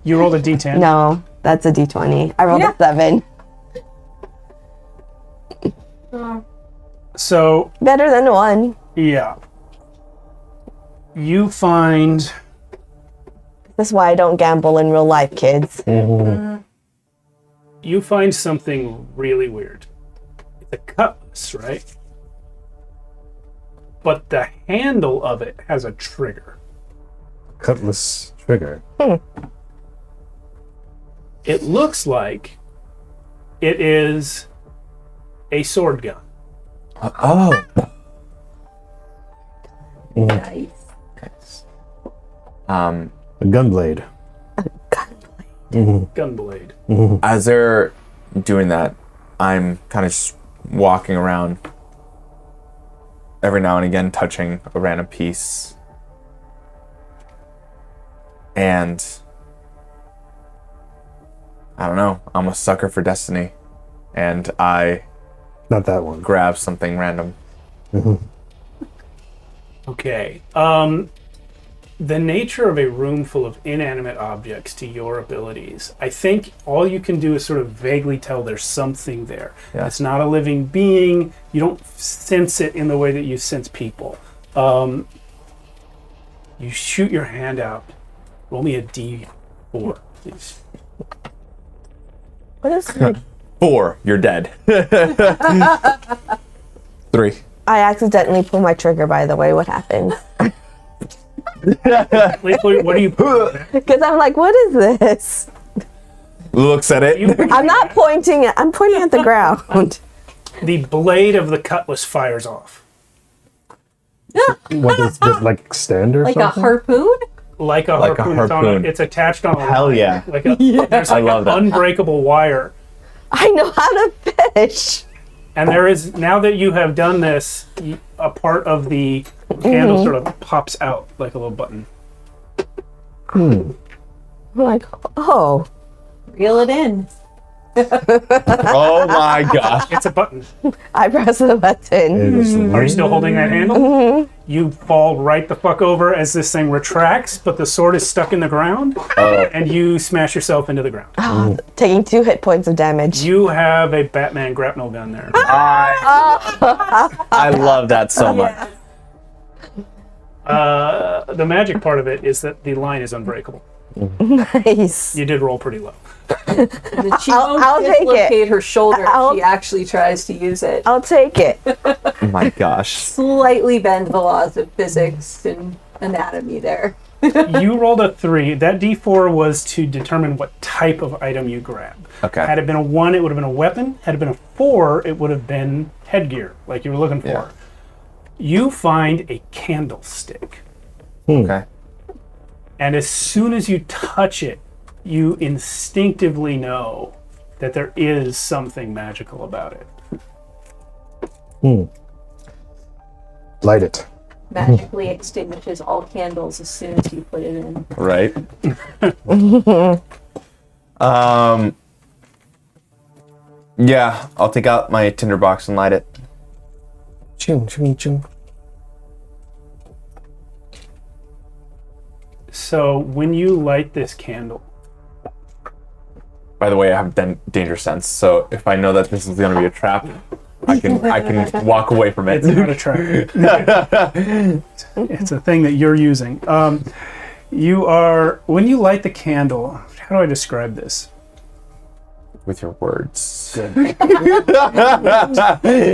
You rolled a d10? No, that's a d20. I rolled a 7. So better than 1. Yeah. You find. This is why I don't gamble in real life, kids. You find something really weird. It's a cutlass, right? But the handle of it has a trigger. Cutlass trigger. It looks like it is a sword gun. Oh. Nice. A gunblade. Gunblade. As they're doing that, I'm kind of just walking around, every now and again touching a random piece. And I don't know, I'm a sucker for destiny. And I Not that one. grab something random. Okay. The nature of a room full of inanimate objects to your abilities, I think all you can do is sort of vaguely tell there's something there. Yeah. It's not a living being. You don't sense it in the way that you sense people. You shoot your hand out. Roll me a d4, please. What is it? 4, you're dead. 3. I accidentally pulled my trigger, by the way. What happened? Lethal, what are you? Because I'm like, what is this? Looks at it. I'm not pointing it. I'm pointing at the ground. The blade of the cutlass fires off. What is this, like standard? Like a harpoon? Like a Like a harpoon. harpoon. It's attached on a Hell line. yeah. Like a, there's I like love an that. unbreakable wire. I know how to fish. And there is, now that you have done this, a part of the candle sort of pops out like a little button. I'm like, oh. Reel it in. Oh my gosh. It's a button. I press the button. Are you still holding that handle? You fall right the fuck over as this thing retracts, but the sword is stuck in the ground, and you smash yourself into the ground. Taking 2 hit points of damage. You have a Batman grapnel gun there. I love that so much. The magic part of it is that the line is unbreakable. Nice. You did roll pretty low. She I'll won't take it. dislocate her shoulder I'll- if she actually tries to use it. I'll take it. Oh my gosh. Slightly bend the laws of physics and anatomy there. You rolled a 3. That d4 was to determine what type of item you grab. Okay. Had it been a 1, it would have been a weapon. Had it been a 4, it would have been headgear, like you were looking for. Yeah. You find a candlestick. Okay. And as soon as you touch it, you instinctively know that there is something magical about it. Light it. Magically extinguishes all candles as soon as you put it in. Right. Yeah, I'll take out my tinderbox and light it. Chung, chung, chung. So when you light this candle, By the way, I have danger sense, so if I know that this is going to be a trap, I can walk away from it. it's not a trap. It's a thing that you're using. When you light the candle, how do I describe this? With your words.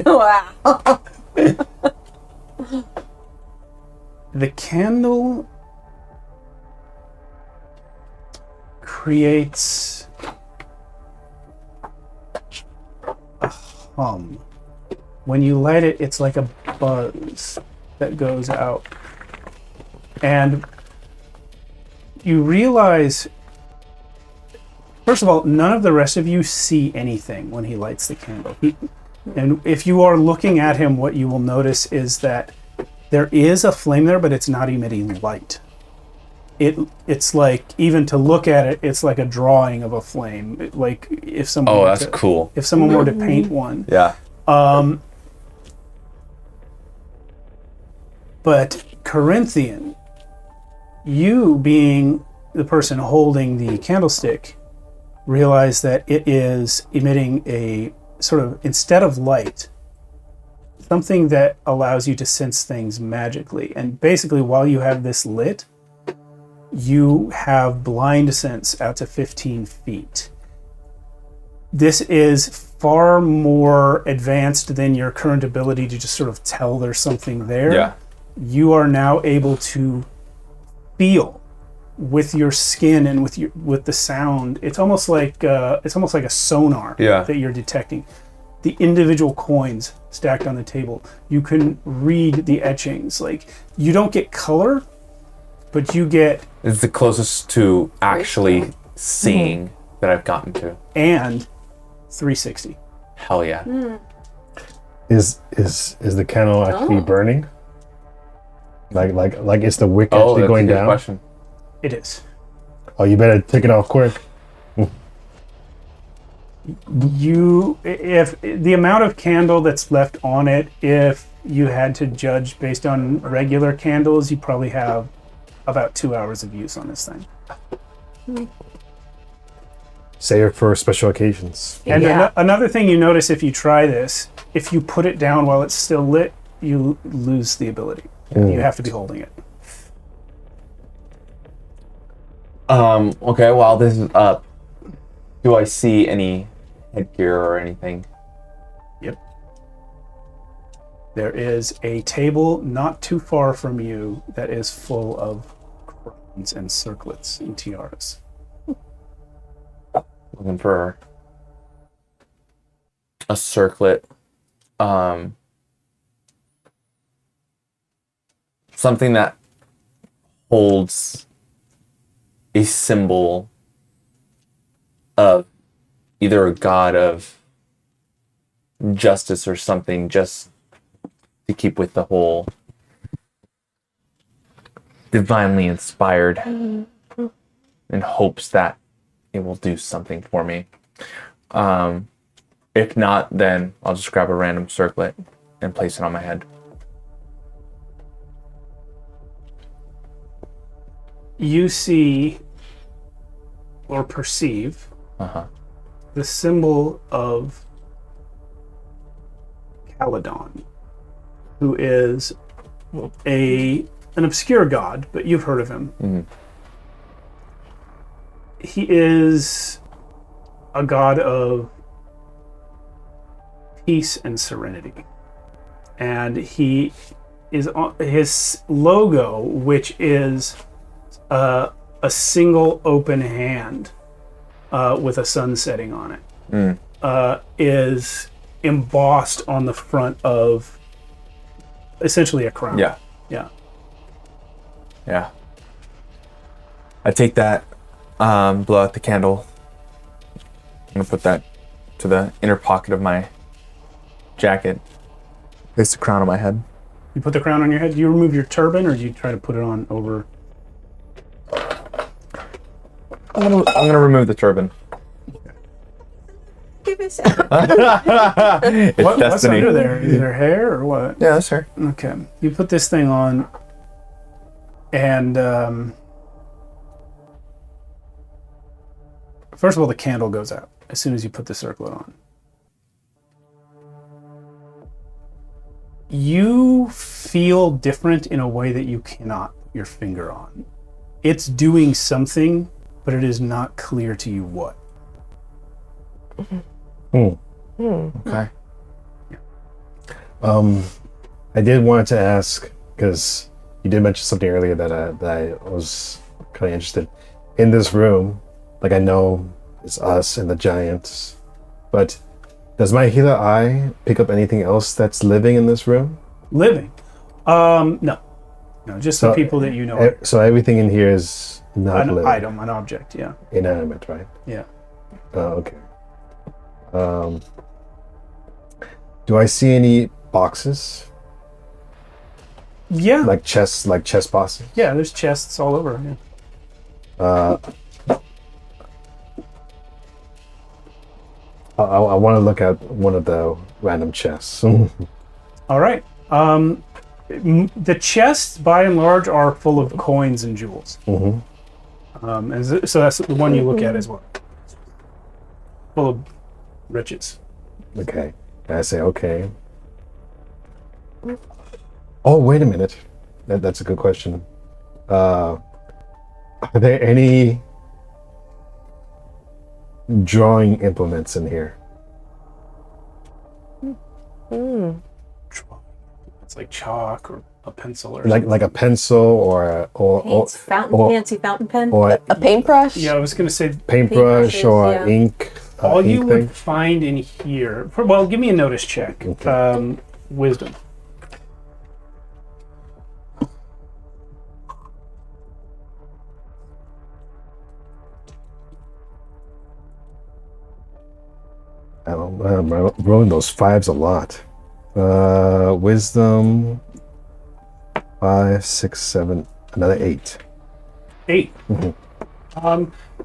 Wow. The candle creates a hum. When you light it, it's like a buzz that goes out. And you realize, first of all, none of the rest of you see anything when he lights the candle. And if you are looking at him, what you will notice is that there is a flame there, but it's not emitting light. It's like, even to look at it, it's like a drawing of a flame. Like if someone Oh, were that's to- cool. If someone were to paint one. Yeah. But Corinthian, you being the person holding the candlestick, realize that it is emitting a sort of, instead of light, something that allows you to sense things magically. And basically, while you have this lit, you have blind sense out to 15 feet. This is far more advanced than your current ability to just sort of tell there's something there. Yeah. You are now able to feel with your skin and with the sound. It's almost like a sonar that you're detecting. The individual coins stacked on the table, you can read the etchings. Like, you don't get color, but you get, It's the closest to actually seeing that I've gotten to. and 360. Hell yeah. Is the candle actually burning? Like is the wick Oh, actually that's going a good down? question. It is. Oh, you better take it off quick. If the amount of candle that's left on it, if you had to judge based on regular candles, you probably have about 2 hours of use on this thing. Save it for special occasions. And Yeah. another thing you notice if you try this, if you put it down while it's still lit, you lose the ability. You have to be holding it. Okay, while this is up, do I see any headgear or anything? Yep. There is a table not too far from you that is full of and circlets and tiaras. Looking for a circlet. Something that holds a symbol of either a god of justice or something, just to keep with the whole divinely inspired, in hopes that it will do something for me. If not, then I'll just grab a random circlet and place it on my head. You see or perceive the symbol of Caledon, who is an obscure god, but you've heard of him. Mm-hmm. He is a god of peace and serenity. And he is on his logo, which is a single open hand with a sun setting on it, is embossed on the front of essentially a crown. Yeah. Yeah. Yeah. I take that, blow out the candle. I'm gonna put that to the inner pocket of my jacket. Place the crown on my head. You put the crown on your head. Do you remove your turban, or do you try to put it on over? I'm gonna remove the turban. Give me a second. It's What's destiny. under there? Is there hair or what? Yeah, that's her. Okay. You put this thing on, and first of all, the candle goes out as soon as you put the circlet on. You feel different in a way that you cannot put your finger on. It's doing something, but it is not clear to you what. Okay. I did want to ask, because you did mention something earlier that I was kind of interested in this room. Like, I know it's us and the giants, but does my healer eye pick up anything else that's living in this room? Living? No, just the people that you know. So everything in here is not An living. item, an object. Yeah. Inanimate, right? Yeah. Oh, okay. Do I see any boxes? Yeah. Like chess boxes? Yeah. There's chests all over. Yeah. I want to look at one of the random chests. All right. The chests, by and large, are full of coins and jewels. And so that's the one you look at as well. Full of riches. Okay. And I say, okay. Oh, wait a minute. That's a good question. Are there any drawing implements in here? It's like chalk or a pencil or Like a pencil or Fancy fountain pen. or A paintbrush? Yeah, I was going to say paintbrush Paintbrushes, or yeah. ink. all you ink would thing? find in here. Well, give me a notice check. Okay. Wisdom. I'm rolling those fives a lot. Wisdom 5, 6, 7, another 8. 8.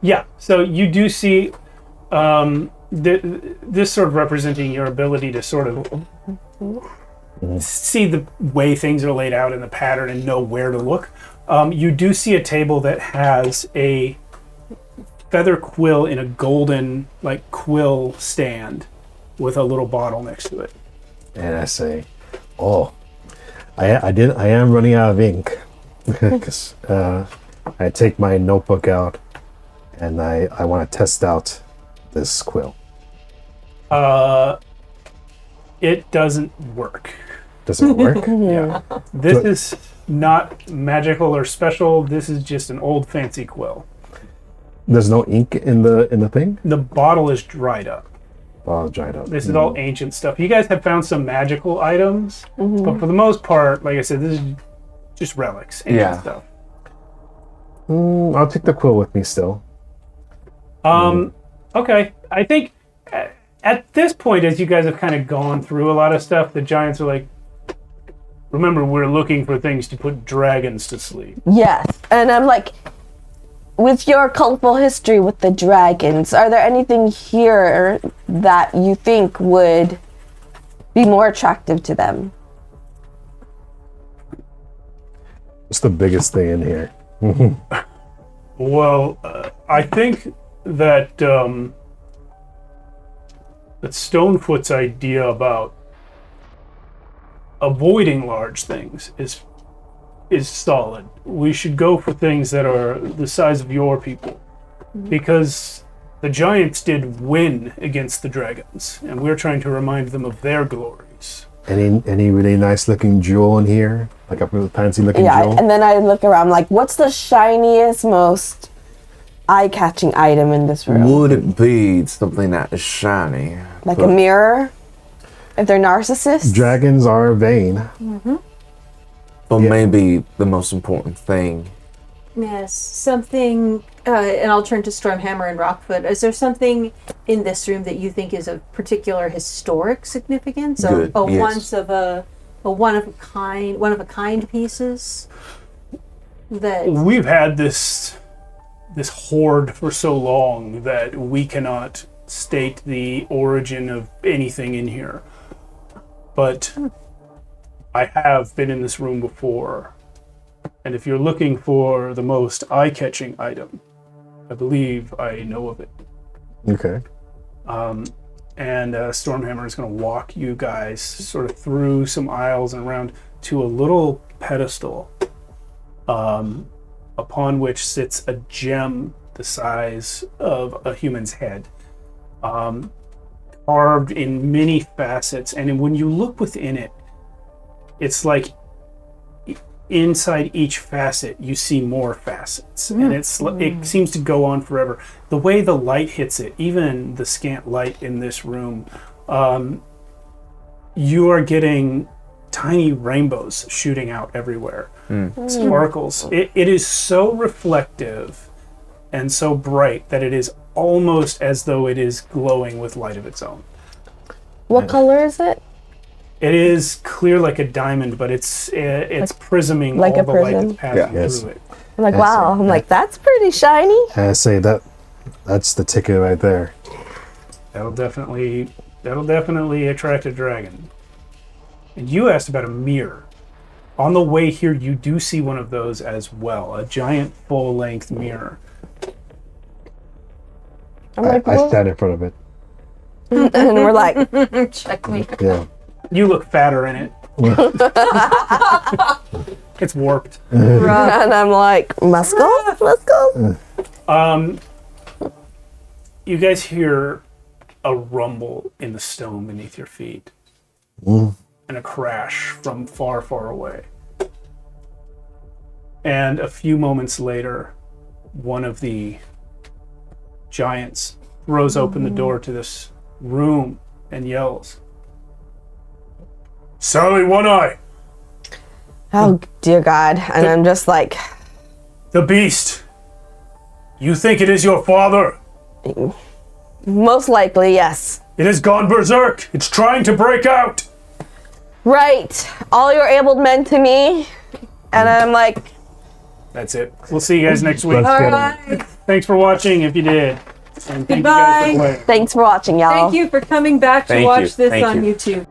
Yeah, so you do see this sort of representing your ability to sort of see the way things are laid out in the pattern and know where to look. You do see a table that has a feather quill in a golden quill stand with a little bottle next to it. And I say, "Oh, I am running out of ink." Because I take my notebook out and I want to test out this quill. It doesn't work. Does it work? Yeah. This is not magical or special. This is just an old fancy quill. There's no ink in the thing? The bottle is dried up. Oh, dried up. This is all ancient stuff. You guys have found some magical items, but for the most part, like I said, this is just relics, ancient stuff. I'll take the quill with me still. Okay. I think at this point, as you guys have kind of gone through a lot of stuff, the giants are like, remember, we're looking for things to put dragons to sleep. Yes, and I'm like, with your colorful history with the dragons, are there anything here that you think would be more attractive to them? What's the biggest thing in here? Well, I think that that Stonefoot's idea about avoiding large things is solid. We should go for things that are the size of your people, because the giants did win against the dragons, and we're trying to remind them of their glories. Any really nice looking jewel in here? Like a really fancy looking jewel? Yeah, and then I look around like, what's the shiniest, most eye-catching item in this room? Would it be something that is shiny? Like a mirror? If they're narcissists? Dragons are vain. But maybe the most important thing. Yes, something, and I'll turn to Stormhammer and Rockfoot. Is there something in this room that you think is of particular historic significance? Good, yes. One of a kind pieces that We've had this hoard for so long that we cannot state the origin of anything in here. But I have been in this room before, and if you're looking for the most eye-catching item, I believe I know of it. Okay. And Stormhammer is going to walk you guys sort of through some aisles and around to a little pedestal, upon which sits a gem the size of a human's head, carved in many facets. And when you look within it, it's like inside each facet you see more facets, and it seems to go on forever. The way the light hits it, even the scant light in this room, you are getting tiny rainbows shooting out everywhere. Sparkles. It is so reflective and so bright that it is almost as though it is glowing with light of its own. What color is it? It is clear like a diamond, but it's prisming like all a the light prism? that's passing Yes. through it. I'm like, Yes, wow. sir. I'm like, that's pretty shiny. And I say that's the ticket right there. That'll definitely attract a dragon. And you asked about a mirror. On the way here, you do see one of those as well, a giant full-length mirror. I'm like, I well, stand in front of it. and we're like, check me. Yeah. You look fatter in it. It's warped. and I'm like, must go. You guys hear a rumble in the stone beneath your feet, and a crash from far, far away. And a few moments later, one of the giants throws open the door to this room and yells, "Sally One Eye, Oh, dear God. And I'm just like, the beast! You think it is your father? most likely, yes. It has gone berserk! It's trying to break out!" Right. All your abled men to me. And I'm like, That's it. We'll see you guys next week. Let's get 'em. Alright. Thanks for watching if you did. And thank you guys Goodbye. for playing. thanks for watching, y'all. Thank you for coming back to Thank watch you. this Thank on you. YouTube.